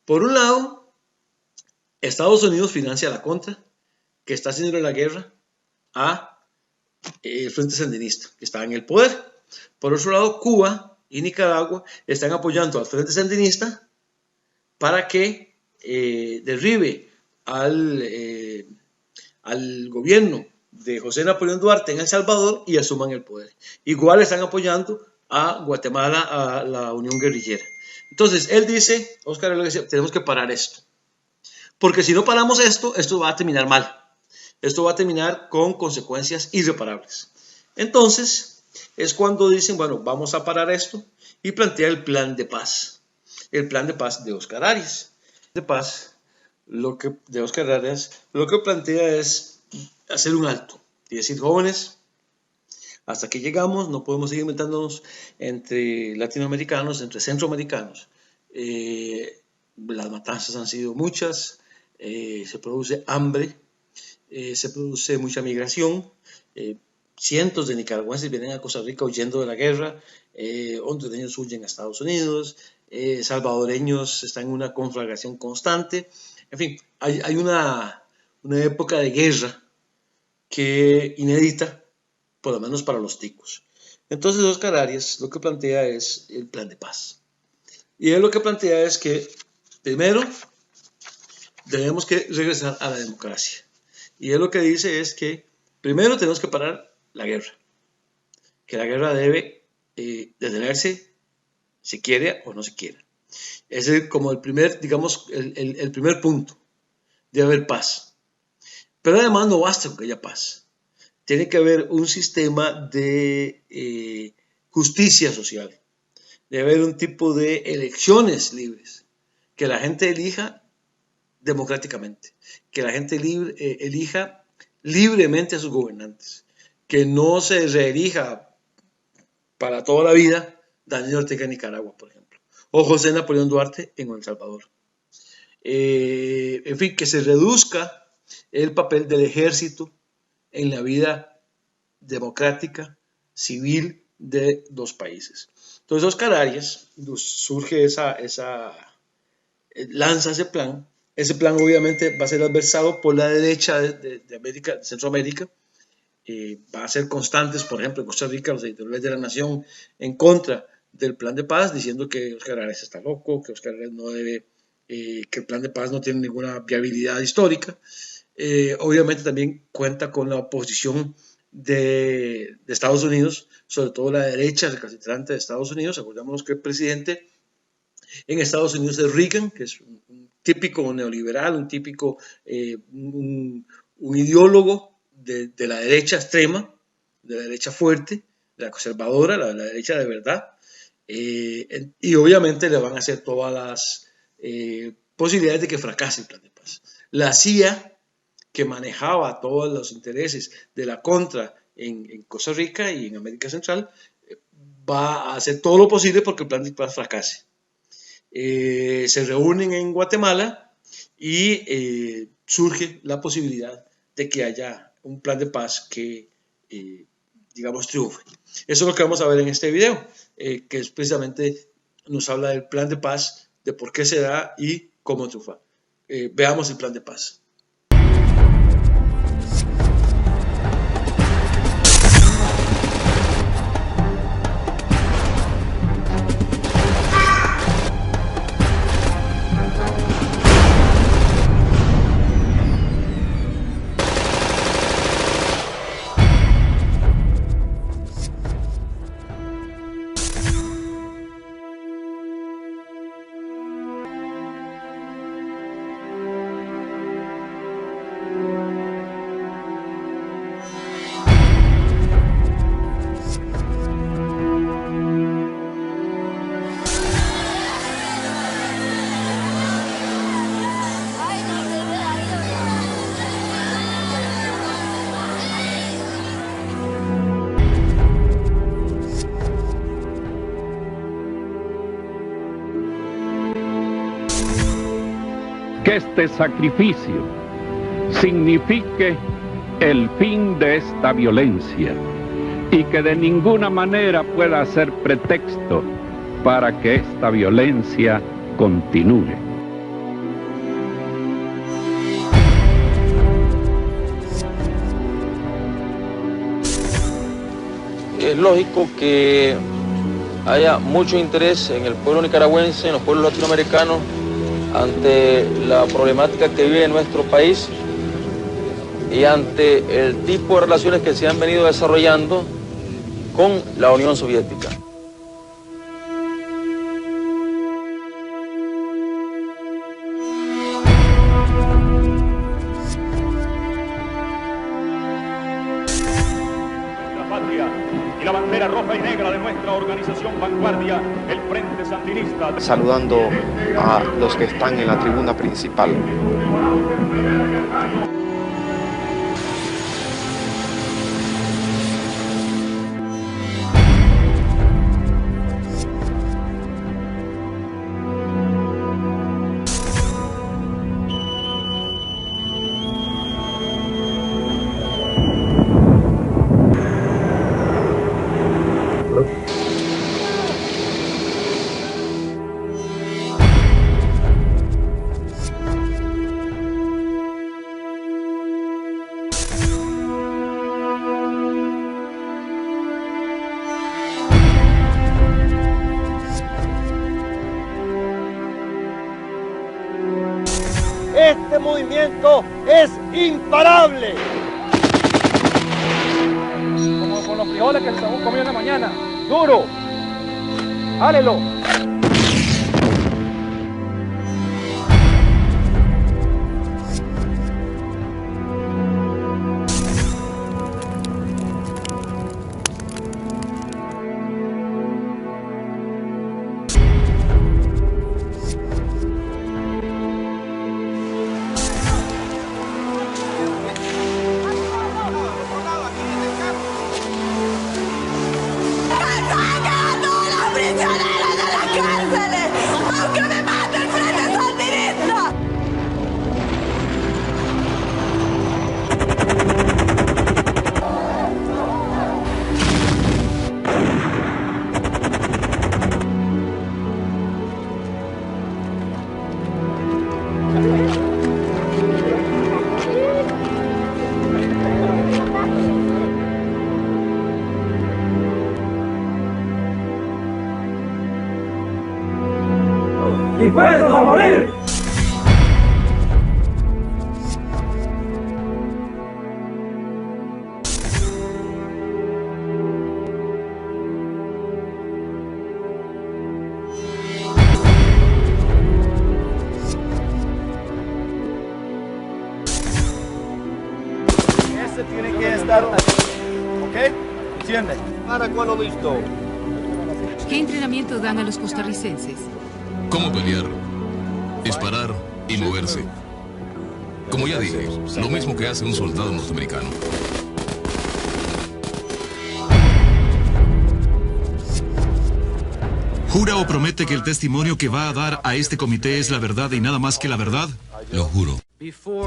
por un lado, Estados Unidos financia la contra, que está haciendo la guerra a el Frente Sandinista, que está en el poder. Por otro lado, Cuba y Nicaragua están apoyando al Frente Sandinista para que derribe al gobierno de José Napoleón Duarte en El Salvador y asuman el poder. Igual están apoyando a Guatemala, a la Unión Guerrillera. Entonces, él dice, Oscar, tenemos que parar esto. Porque si no paramos esto, esto va a terminar mal. Esto va a terminar con consecuencias irreparables. Entonces, es cuando dicen, bueno, vamos a parar esto y plantea el plan de paz. El plan de paz de Oscar Arias. De paz, de Oscar Arias, lo que plantea es hacer un alto y decir, jóvenes, hasta aquí llegamos, no podemos seguir metiéndonos entre latinoamericanos, entre centroamericanos. Las matanzas han sido muchas, se produce hambre, se produce mucha migración, cientos de nicaragüenses vienen a Costa Rica huyendo de la guerra, hondureños huyen a Estados Unidos, salvadoreños están en una conflagración constante, en fin, hay una época de guerra que inédita, por lo menos para los ticos. Entonces Oscar Arias lo que plantea es el plan de paz. Y él lo que plantea es que primero tenemos que regresar a la democracia. Y él lo que dice es que primero tenemos que parar la guerra. Que la guerra debe detenerse, se quiere o no se quiere. Ese es como el primer, digamos, el primer punto. Debe haber paz. Pero además no basta con que haya paz. Tiene que haber un sistema de justicia social. Debe haber un tipo de elecciones libres. Que la gente elija democráticamente. Que la gente elija libremente a sus gobernantes. Que no se reelija para toda la vida Daniel Ortega en Nicaragua, por ejemplo. O José Napoleón Duarte en El Salvador. En fin, que se reduzca el papel del ejército en la vida democrática, civil de los países. Entonces Oscar Arias surge lanza ese plan. Ese plan obviamente va a ser adversado por la derecha de América, de Centroamérica. Va a ser constantes, por ejemplo, en Costa Rica, los editoriales de La Nación en contra del plan de paz, diciendo que Oscar Arias está loco, que Oscar Arias no debe, que el plan de paz no tiene ninguna viabilidad histórica. Obviamente también cuenta con la oposición de Estados Unidos, sobre todo la derecha recalcitrante de Estados Unidos. Acordémonos que el presidente en Estados Unidos es Reagan, que es un típico neoliberal, un típico un ideólogo de la derecha extrema, de la derecha fuerte, de la conservadora, la derecha de verdad. Y obviamente le van a hacer todas las posibilidades de que fracase el plan de paz. La CIA, que manejaba todos los intereses de la contra en Costa Rica y en América Central, va a hacer todo lo posible porque el plan de paz fracase. Se reúnen en Guatemala y surge la posibilidad de que haya un plan de paz que, digamos, triunfe. Eso es lo que vamos a ver en este video, que es precisamente nos habla del plan de paz, de por qué se da y cómo triunfa. Veamos el plan de paz. que este sacrificio signifique el fin de esta violencia y que de ninguna manera pueda ser pretexto para que esta violencia continúe. Es lógico que haya mucho interés en el pueblo nicaragüense, en los pueblos latinoamericanos, ante la problemática que vive en nuestro país y ante el tipo de relaciones que se han venido desarrollando con la Unión Soviética. Y la bandera roja y negra de nuestra organización vanguardia, el Frente Sandinista. Saludando a los que están en la tribuna principal. Este movimiento es imparable. Como con los frijoles que el Saúl comió en la mañana. ¡Duro! ¡Hálelo! ¡Dispuestos a morir! Ese tiene que estar, ¿ok? ¿Entiende? Para cuando listo. ¿Qué entrenamiento dan a los costarricenses? ¿Cómo pelear? Disparar y moverse. Como ya dije, lo mismo que hace un soldado norteamericano. ¿Jura o promete que el testimonio que va a dar a este comité es la verdad y nada más que la verdad? Lo juro.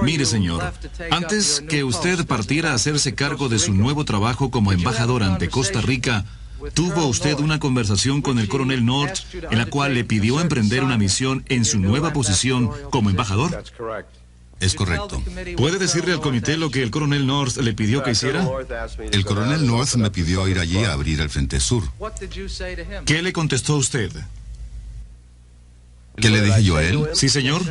Mire, señor, antes que usted partiera a hacerse cargo de su nuevo trabajo como embajador ante Costa Rica, ¿tuvo usted una conversación con el coronel North en la cual le pidió emprender una misión en su nueva posición como embajador? Es correcto. ¿Puede decirle al comité lo que el coronel North le pidió que hiciera? El coronel North me pidió ir allí a abrir el Frente Sur. ¿Qué le contestó usted? ¿Qué le dije yo a él? Sí, señor.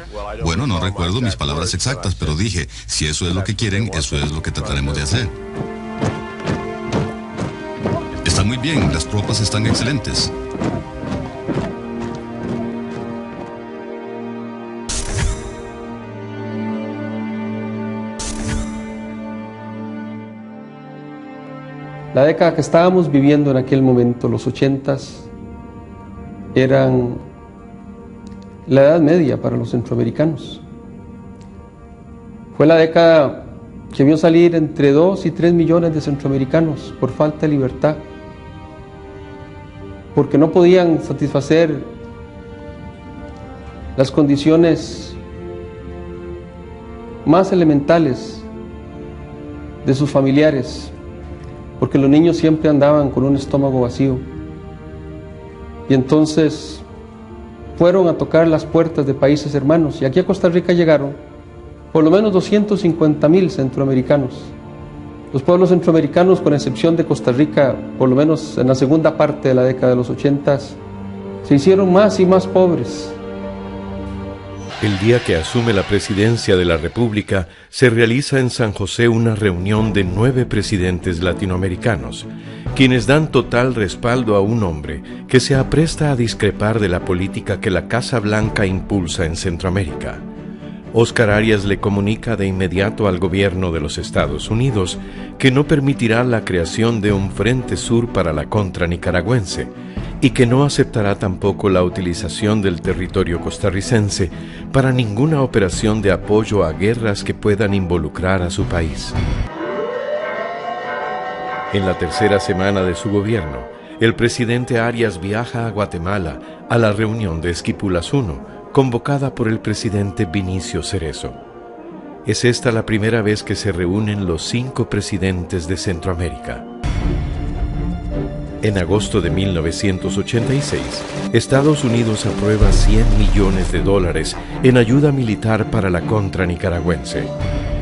Bueno, no recuerdo mis palabras exactas, pero dije, si eso es lo que quieren, eso es lo que trataremos de hacer. Está muy bien, las tropas están excelentes. La década que estábamos viviendo en aquel momento, los 80s, eran la edad media para los centroamericanos. Fue la década que vio salir entre 2 y 3 millones de centroamericanos por falta de libertad, porque no podían satisfacer las condiciones más elementales de sus familiares, porque los niños siempre andaban con un estómago vacío. Y entonces fueron a tocar las puertas de países hermanos, y aquí a Costa Rica llegaron por lo menos 250,000 centroamericanos. Los pueblos centroamericanos, con excepción de Costa Rica, por lo menos en la segunda parte de la década de los 80, se hicieron más y más pobres. El día que asume la presidencia de la República, se realiza en San José una reunión de 9 presidentes latinoamericanos, quienes dan total respaldo a un hombre que se apresta a discrepar de la política que la Casa Blanca impulsa en Centroamérica. Óscar Arias le comunica de inmediato al gobierno de los Estados Unidos que no permitirá la creación de un Frente Sur para la contra nicaragüense y que no aceptará tampoco la utilización del territorio costarricense para ninguna operación de apoyo a guerras que puedan involucrar a su país. En la tercera semana de su gobierno, el presidente Arias viaja a Guatemala a la reunión de Esquipulas I, convocada por el presidente Vinicio Cerezo. Es esta la primera vez que se reúnen los 5 presidentes de Centroamérica. En agosto de 1986, Estados Unidos aprueba $100 millones en ayuda militar para la contra nicaragüense.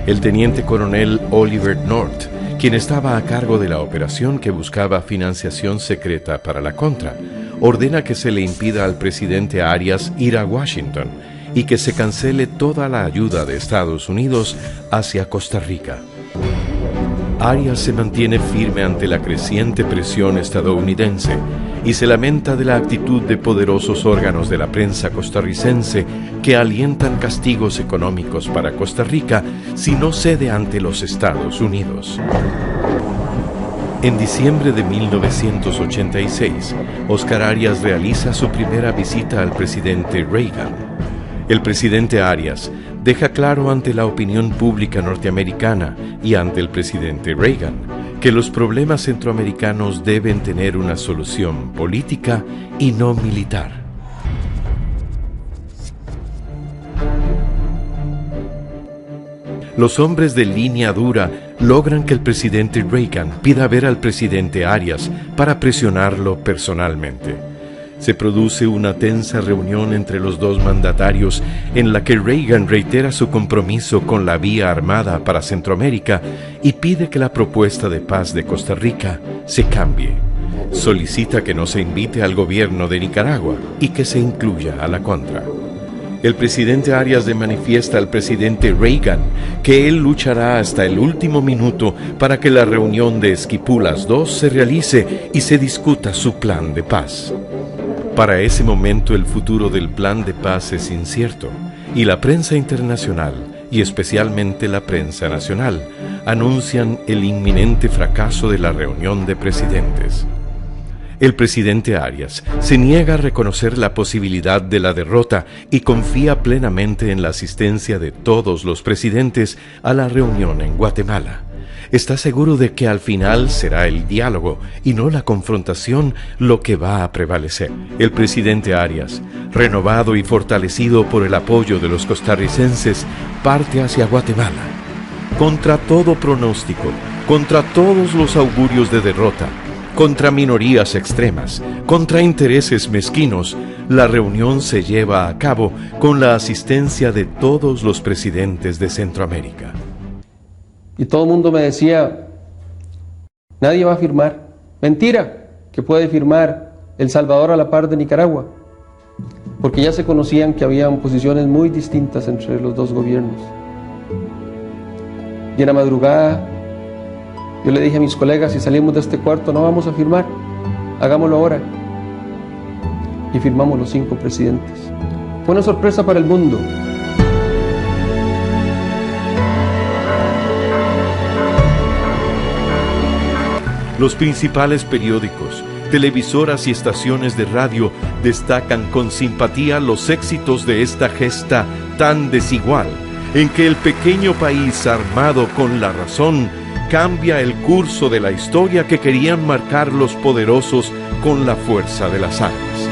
El teniente coronel Oliver North, quien estaba a cargo de la operación que buscaba financiación secreta para la contra, ordena que se le impida al presidente Arias ir a Washington y que se cancele toda la ayuda de Estados Unidos hacia Costa Rica. Arias se mantiene firme ante la creciente presión estadounidense y se lamenta de la actitud de poderosos órganos de la prensa costarricense que alientan castigos económicos para Costa Rica si no cede ante los Estados Unidos. En diciembre de 1986, Óscar Arias realiza su primera visita al presidente Reagan. El presidente Arias deja claro ante la opinión pública norteamericana y ante el presidente Reagan que los problemas centroamericanos deben tener una solución política y no militar. Los hombres de línea dura logran que el presidente Reagan pida ver al presidente Arias para presionarlo personalmente. Se produce una tensa reunión entre los dos mandatarios en la que Reagan reitera su compromiso con la vía armada para Centroamérica y pide que la propuesta de paz de Costa Rica se cambie. Solicita que no se invite al gobierno de Nicaragua y que se incluya a la contra. El presidente Arias le manifiesta al presidente Reagan que él luchará hasta el último minuto para que la reunión de Esquipulas II se realice y se discuta su plan de paz. Para ese momento el futuro del plan de paz es incierto y la prensa internacional, y especialmente la prensa nacional, anuncian el inminente fracaso de la reunión de presidentes. El presidente Arias se niega a reconocer la posibilidad de la derrota y confía plenamente en la asistencia de todos los presidentes a la reunión en Guatemala. Está seguro de que al final será el diálogo y no la confrontación lo que va a prevalecer. El presidente Arias, renovado y fortalecido por el apoyo de los costarricenses, parte hacia Guatemala. Contra todo pronóstico, contra todos los augurios de derrota, contra minorías extremas, contra intereses mezquinos, la reunión se lleva a cabo con la asistencia de todos los presidentes de Centroamérica. Y todo el mundo me decía, nadie va a firmar. Mentira, que puede firmar El Salvador a la par de Nicaragua. Porque ya se conocían que habían posiciones muy distintas entre los dos gobiernos. Y en la madrugada, yo le dije a mis colegas, si salimos de este cuarto no vamos a firmar, hagámoslo ahora. Y firmamos los 5 presidentes. Fue una sorpresa para el mundo. Los principales periódicos, televisoras y estaciones de radio destacan con simpatía los éxitos de esta gesta tan desigual, en que el pequeño país armado con la razón cambia el curso de la historia que querían marcar los poderosos con la fuerza de las armas.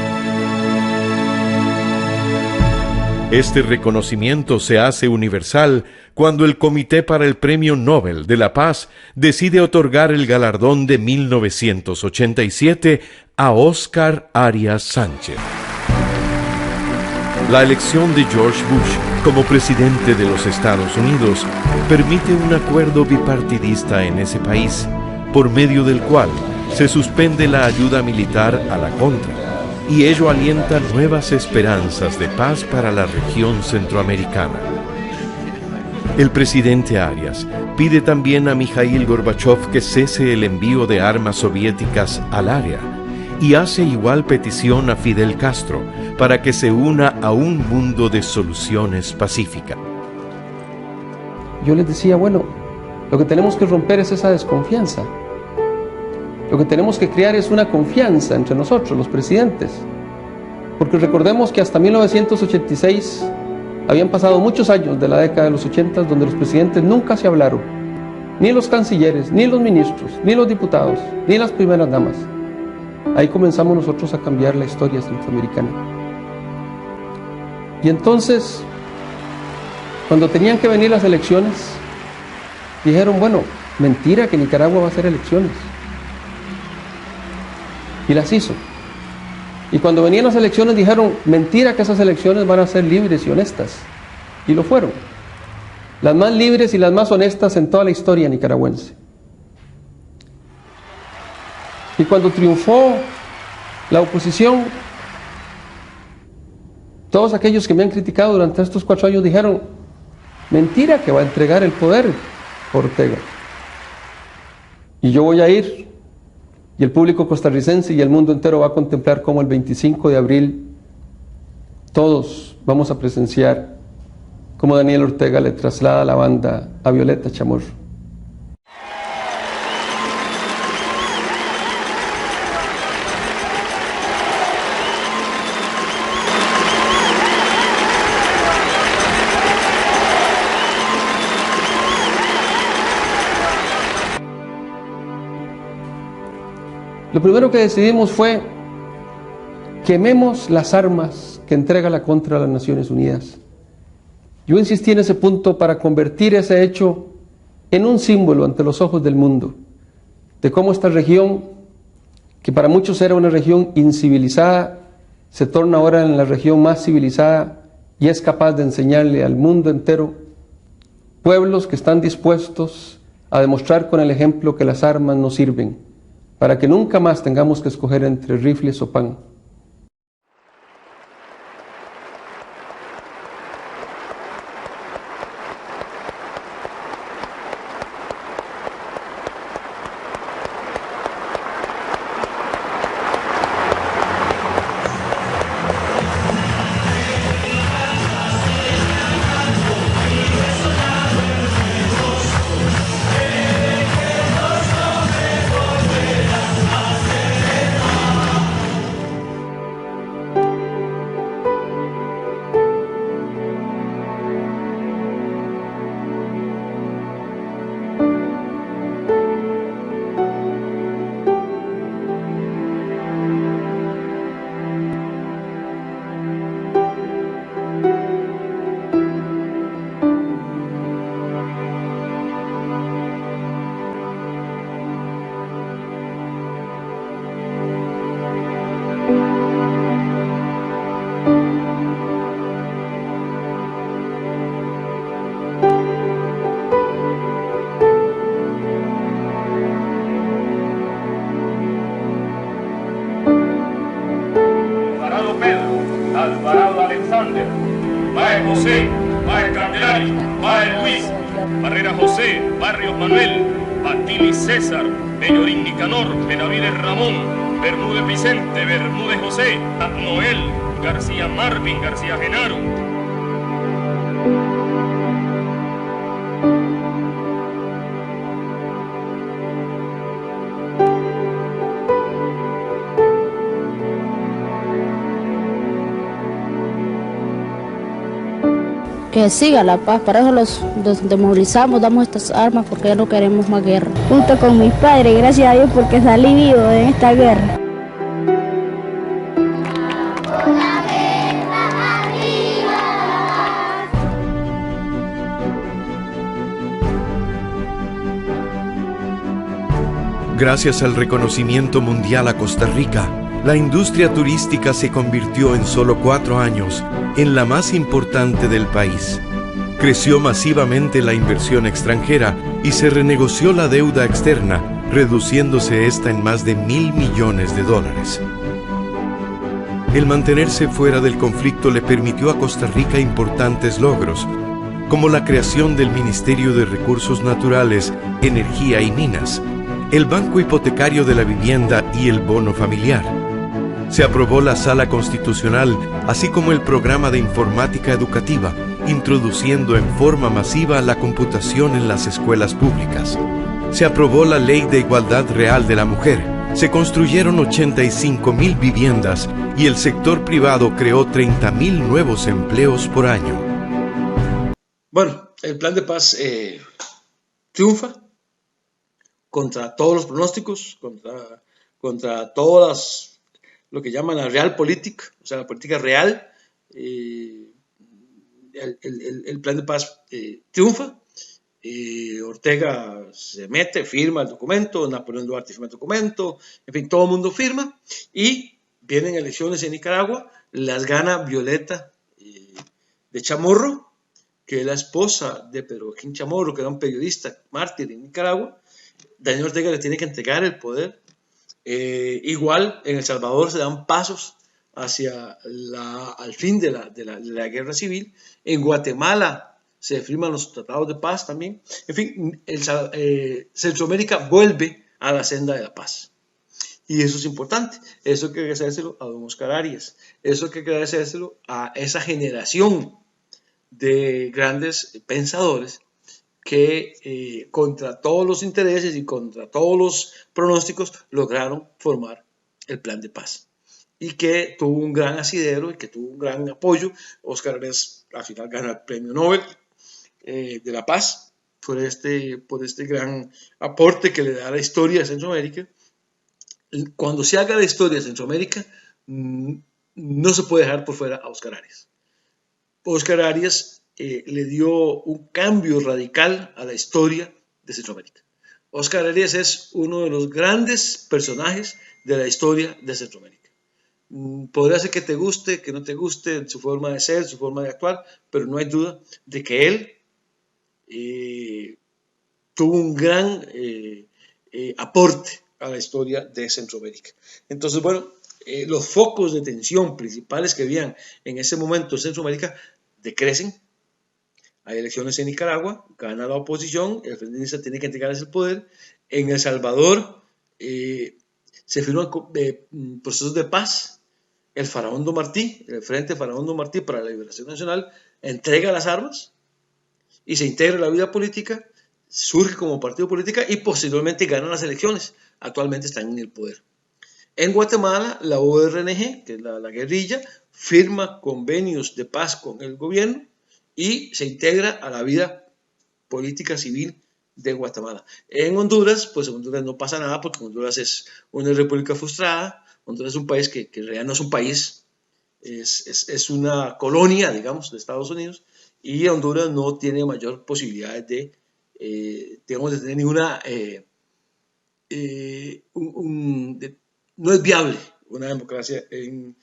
Este reconocimiento se hace universal cuando el Comité para el Premio Nobel de la Paz decide otorgar el galardón de 1987 a Óscar Arias Sánchez. La elección de George Bush como presidente de los Estados Unidos permite un acuerdo bipartidista en ese país, por medio del cual se suspende la ayuda militar a la contra, y ello alienta nuevas esperanzas de paz para la región centroamericana. El presidente Arias pide también a Mikhail Gorbachev que cese el envío de armas soviéticas al área y hace igual petición a Fidel Castro para que se una a un mundo de soluciones pacíficas. Yo les decía, bueno, lo que tenemos que romper es esa desconfianza. Lo que tenemos que crear es una confianza entre nosotros, los presidentes. Porque recordemos que hasta 1986 habían pasado muchos años de la década de los 80 donde los presidentes nunca se hablaron. Ni los cancilleres, ni los ministros, ni los diputados, ni las primeras damas. Ahí comenzamos nosotros a cambiar la historia centroamericana. Y entonces, cuando tenían que venir las elecciones, dijeron, bueno, mentira que Nicaragua va a hacer elecciones. Y las hizo. Y cuando venían las elecciones dijeron, mentira que esas elecciones van a ser libres y honestas. Y lo fueron. Las más libres y las más honestas en toda la historia nicaragüense. Y cuando triunfó la oposición, todos aquellos que me han criticado durante estos 4 años dijeron, mentira que va a entregar el poder Ortega. Y yo voy a ir, y el público costarricense y el mundo entero va a contemplar cómo el 25 de abril todos vamos a presenciar cómo Daniel Ortega le traslada la banda a Violeta Chamorro. Lo primero que decidimos fue quememos las armas que entrega la contra las Naciones Unidas. Yo insistí en ese punto para convertir ese hecho en un símbolo ante los ojos del mundo, de cómo esta región, que para muchos era una región incivilizada, se torna ahora en la región más civilizada y es capaz de enseñarle al mundo entero pueblos que están dispuestos a demostrar con el ejemplo que las armas no sirven, para que nunca más tengamos que escoger entre rifles o pan. Alvarado Alexander, Mae José, Mae Candelario, Mae Luis, Barrera José, Barrios Manuel, Batili César, Bellorín Nicanor, Benavides Ramón, Bermúdez Vicente, Bermúdez José, Noel, García Marvin, García Genaro. Que siga la paz, para eso los desmovilizamos, damos estas armas porque ya no queremos más guerra. Junto con mis padres, gracias a Dios porque salí vivo en esta guerra. Gracias al reconocimiento mundial a Costa Rica, la industria turística se convirtió en solo 4 años en la más importante del país. Creció masivamente la inversión extranjera y se renegoció la deuda externa, reduciéndose esta en más de $1.000 millones. El mantenerse fuera del conflicto le permitió a Costa Rica importantes logros, como la creación del Ministerio de Recursos Naturales, Energía y Minas, el Banco Hipotecario de la Vivienda y el Bono Familiar. Se aprobó la Sala Constitucional, así como el Programa de Informática Educativa, introduciendo en forma masiva la computación en las escuelas públicas. Se aprobó la Ley de Igualdad Real de la Mujer. Se construyeron 85.000 viviendas y el sector privado creó 30.000 nuevos empleos por año. Bueno, el plan de paz triunfa contra todos los pronósticos, contra todas lo que llaman la realpolitik, o sea, la política real. El plan de paz triunfa. Ortega se mete, firma el documento, Napoleón Duarte firma el documento, en fin, todo el mundo firma y vienen elecciones en Nicaragua, las gana Violeta de Chamorro, que es la esposa de Pedro Joaquín Chamorro, que era un periodista mártir en Nicaragua. Daniel Ortega le tiene que entregar el poder. Igual en El Salvador se dan pasos hacia al fin de la guerra civil. En Guatemala se firman los tratados de paz también. En fin, Centroamérica vuelve a la senda de la paz. Y eso es importante. Eso hay que agradecérselo a don Oscar Arias. Eso hay que agradecérselo a esa generación de grandes pensadores que contra todos los intereses y contra todos los pronósticos lograron formar el plan de paz. Y que tuvo un gran asidero y que tuvo un gran apoyo. Oscar Arias al final gana el premio Nobel de la paz por este gran aporte que le da a la historia de Centroamérica. Cuando se haga la historia de Centroamérica, no se puede dejar por fuera a Oscar Arias. Oscar Arias le dio un cambio radical a la historia de Centroamérica. Oscar Arias es uno de los grandes personajes de la historia de Centroamérica. Podría ser que te guste, que no te guste su forma de ser, su forma de actuar, pero no hay duda de que él tuvo un gran aporte a la historia de Centroamérica. Entonces, bueno, los focos de tensión principales que habían en ese momento en Centroamérica decrecen. Hay elecciones en Nicaragua, gana la oposición, el Frente Sandinista tiene que entregarles el poder. En El Salvador se firman procesos de paz. El Faraón Don Martí, el Frente Faraón Don Martí para la Liberación Nacional, entrega las armas y se integra en la vida política, surge como partido político y posteriormente gana las elecciones. Actualmente están en el poder. En Guatemala, la ORNG, que es la guerrilla, firma convenios de paz con el gobierno y se integra a la vida política civil de Guatemala. En Honduras, pues en Honduras no pasa nada porque Honduras es una república frustrada. Honduras es un país que en realidad no es un país, es una colonia, digamos, de Estados Unidos, y Honduras no tiene mayor posibilidad de tener ninguna, no es viable una democracia en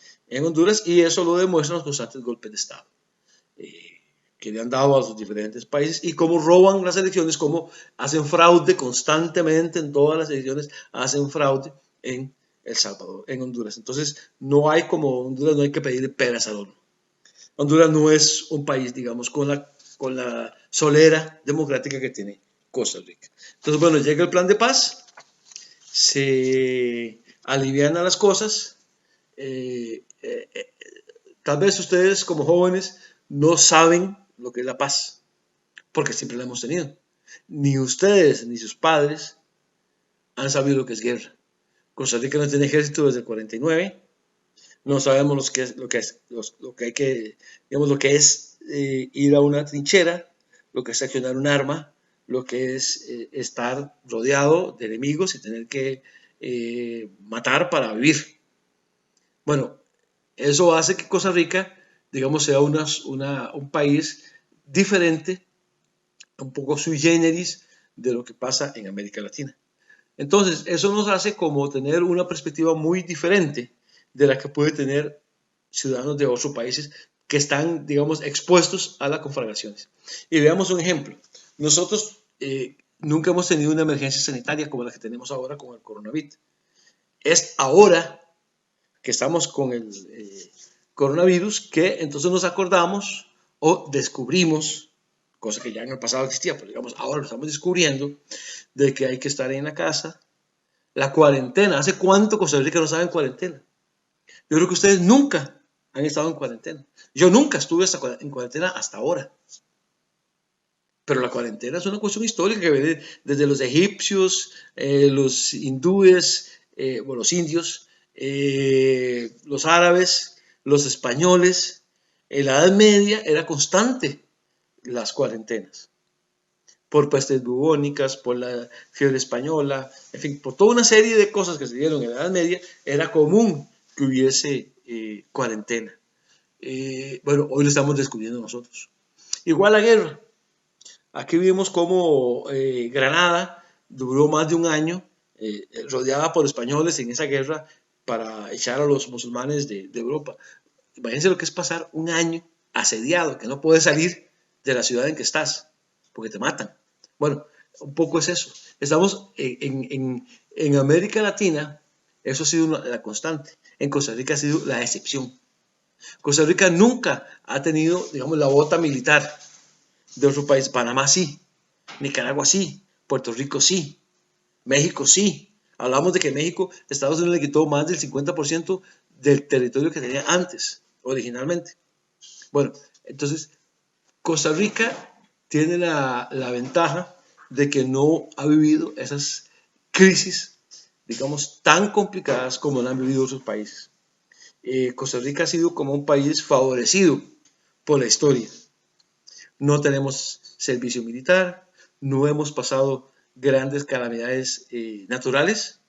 Honduras, y eso lo demuestran los constantes golpes de Estado que le han dado a los diferentes países y cómo roban las elecciones, cómo hacen fraude constantemente en todas las elecciones, hacen fraude en El Salvador, en Honduras. Entonces, no hay como Honduras, no hay que pedirle peras al horno. Honduras no es un país, digamos, con la solera democrática que tiene Costa Rica. Entonces, bueno, llega el plan de paz, se alivianan las cosas. Tal vez ustedes como jóvenes no saben lo que es la paz, porque siempre la hemos tenido. Ni ustedes ni sus padres han sabido lo que es guerra. Costa Rica no tiene ejército desde el 49. No sabemos lo que es ir a una trinchera, lo que es accionar un arma, lo que es estar rodeado de enemigos y tener que matar para vivir. Bueno, eso hace que Costa Rica, digamos, sea un país diferente, un poco sui generis de lo que pasa en América Latina. Entonces, eso nos hace como tener una perspectiva muy diferente de la que puede tener ciudadanos de otros países que están, digamos, expuestos a las conflagraciones. Y veamos un ejemplo. Nosotros nunca hemos tenido una emergencia sanitaria como la que tenemos ahora con el coronavirus. Es ahora que estamos con el coronavirus que entonces nos acordamos o descubrimos, cosa que ya en el pasado existía, pero digamos ahora lo estamos descubriendo, de que hay que estar en la casa. La cuarentena, ¿hace cuánto Costa Rica no estaba en cuarentena? Yo creo que ustedes nunca han estado en cuarentena. Yo nunca estuve en cuarentena hasta ahora. Pero la cuarentena es una cuestión histórica que viene desde los egipcios, los hindúes, los indios, los árabes, los españoles. En la Edad Media era constante las cuarentenas. Por pestes bubónicas, por la fiebre española, en fin, por toda una serie de cosas que se dieron en la Edad Media, era común que hubiese cuarentena. Bueno, hoy lo estamos descubriendo nosotros. Igual la guerra. Aquí vimos cómo Granada duró más de un año rodeada por españoles en esa guerra para echar a los musulmanes de Europa. Imagínense lo que es pasar un año asediado, que no puedes salir de la ciudad en que estás, porque te matan. Bueno, un poco es eso. Estamos en América Latina, eso ha sido la constante. En Costa Rica ha sido la excepción. Costa Rica nunca ha tenido, digamos, la bota militar de otro país. Panamá sí, Nicaragua sí, Puerto Rico sí, México sí. Hablamos de que México, Estados Unidos le quitó más del 50% del territorio que tenía antes, originalmente. Bueno, entonces, Costa Rica tiene la ventaja de que no ha vivido esas crisis, digamos, tan complicadas como la han vivido otros países. Costa Rica ha sido como un país favorecido por la historia. No tenemos servicio militar, no hemos pasado grandes calamidades naturales.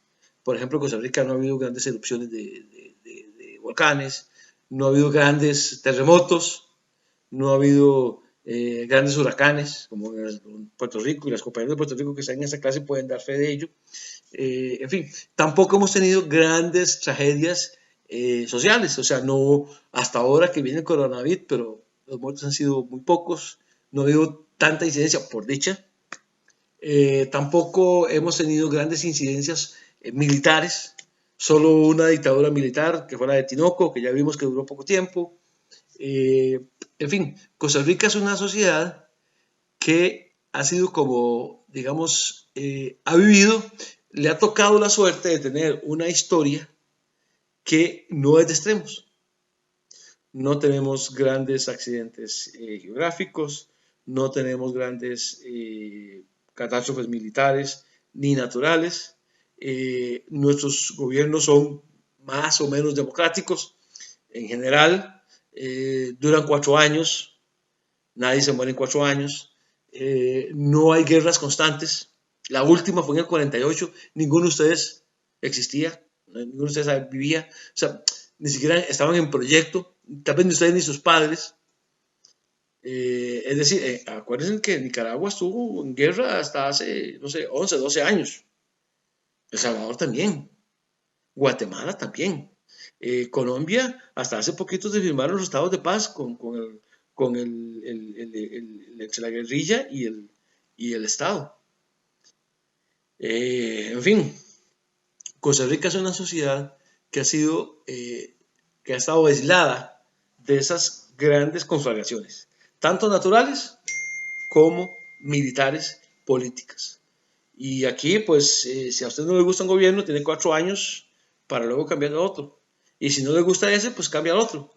Por ejemplo, en Costa Rica no ha habido grandes erupciones de volcanes, no ha habido grandes terremotos, no ha habido grandes huracanes como en Puerto Rico, y las compañeras de Puerto Rico que están en esa clase pueden dar fe de ello. En fin, tampoco hemos tenido grandes tragedias sociales, o sea, no hasta ahora que viene el coronavirus, pero los muertos han sido muy pocos, no ha habido tanta incidencia, por dicha. Tampoco hemos tenido grandes incidencias militares, solo una dictadura militar que fue la de Tinoco, que ya vimos que duró poco tiempo. En fin, Costa Rica es una sociedad que ha sido como, digamos, ha vivido, le ha tocado la suerte de tener una historia que no es de extremos. No tenemos grandes accidentes geográficos, no tenemos grandes catástrofes militares ni naturales. Nuestros gobiernos son más o menos democráticos en general. Duran 4 años, nadie se muere en 4 años, no hay guerras constantes. La última fue en el 48, ninguno de ustedes existía, ninguno de ustedes vivía, o sea, ni siquiera estaban en proyecto, tal vez ni ustedes ni sus padres. Es decir, acuérdense que Nicaragua estuvo en guerra hasta hace, no sé, 11, 12 años. El Salvador también, Guatemala también. Colombia, hasta hace poquito se firmaron los estados de paz entre la guerrilla y el Estado. En fin, Costa Rica es una sociedad que ha estado aislada de esas grandes conflagraciones, tanto naturales como militares, políticas. Y aquí, pues, si a usted no le gusta un gobierno, tiene 4 años para luego cambiar a otro. Y si no le gusta ese, pues cambia al otro.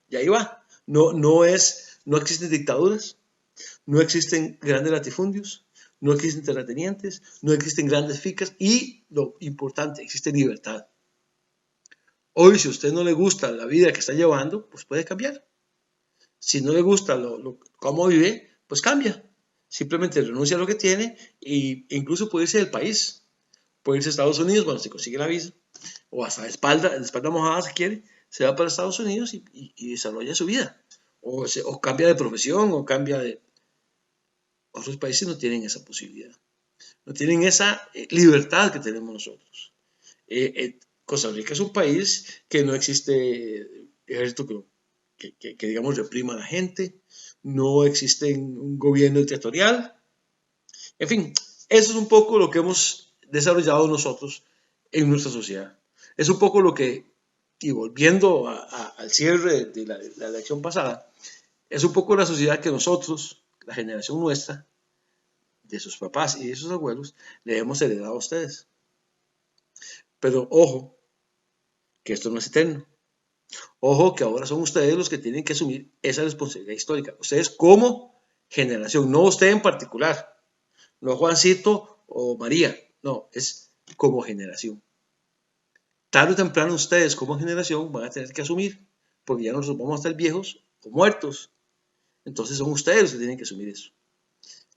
Y ahí va. No existen dictaduras, no existen grandes latifundios, no existen terratenientes, no existen grandes ficas y, lo importante, existe libertad. Hoy, si a usted no le gusta la vida que está llevando, pues puede cambiar. Si no le gusta cómo vive, pues cambia. Simplemente renuncia a lo que tiene e incluso puede irse del país. Puede irse a Estados Unidos cuando se consigue la visa, o hasta de espalda mojada si quiere, se va para Estados Unidos y desarrolla su vida. O cambia de profesión, o cambia de... Otros países no tienen esa posibilidad. no tienen esa libertad que tenemos nosotros. Costa Rica es un país que no existe ejército que digamos, reprima a la gente, no existe un gobierno dictatorial. En fin, eso es un poco lo que hemos desarrollado nosotros en nuestra sociedad. Es un poco lo que, y volviendo al cierre de la elección pasada, es un poco la sociedad que nosotros, la generación nuestra, de sus papás y de sus abuelos, le hemos heredado a ustedes. Pero ojo, que esto no es eterno. Ojo, que ahora son ustedes los que tienen que asumir esa responsabilidad histórica. Ustedes como generación, no usted en particular, no Juancito o María, no, es como generación. Tarde o temprano ustedes como generación van a tener que asumir, porque ya nosotros vamos a estar viejos o muertos. Entonces son ustedes los que tienen que asumir eso.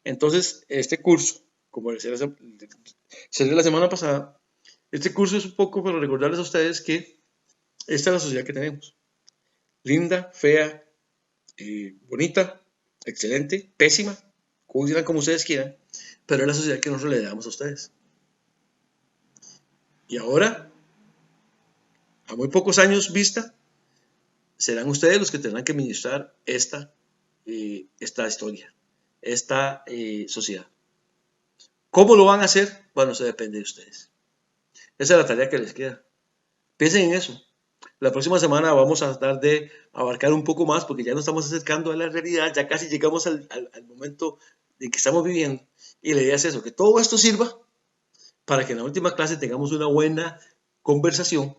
Entonces, este curso, como decía la semana pasada, este curso es un poco para recordarles a ustedes que esta es la sociedad que tenemos. Linda, fea, bonita, excelente, pésima, como ustedes quieran, pero es la sociedad que nosotros le damos a ustedes. Y ahora, a muy pocos años vista, serán ustedes los que tendrán que administrar esta historia, esta sociedad. ¿Cómo lo van a hacer? Bueno, eso depende de ustedes. Esa es la tarea que les queda. Piensen en eso. La próxima semana vamos a tratar de abarcar un poco más porque ya nos estamos acercando a la realidad, ya casi llegamos al momento en que estamos viviendo. Y la idea es eso, que todo esto sirva para que en la última clase tengamos una buena conversación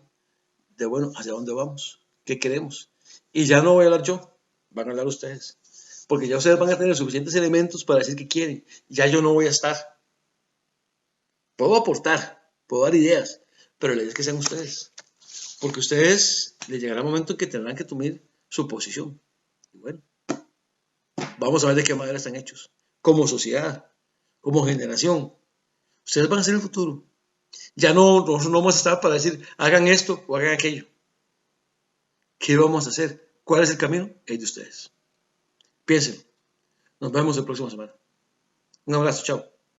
de, bueno, hacia dónde vamos, qué queremos. Y ya no voy a hablar yo, van a hablar ustedes. Porque ya ustedes van a tener suficientes elementos para decir qué quieren. Ya yo no voy a estar. Puedo aportar, puedo dar ideas, pero la idea es que sean ustedes. Porque ustedes les llegará un momento en que tendrán que tomar su posición. Y bueno, vamos a ver de qué manera están hechos. Como sociedad, como generación. Ustedes van a ser el futuro. Ya nosotros no vamos a estar para decir, hagan esto o hagan aquello. ¿Qué vamos a hacer? ¿Cuál es el camino? Es de ustedes. Piensen. Nos vemos la próxima semana. Un abrazo, chao.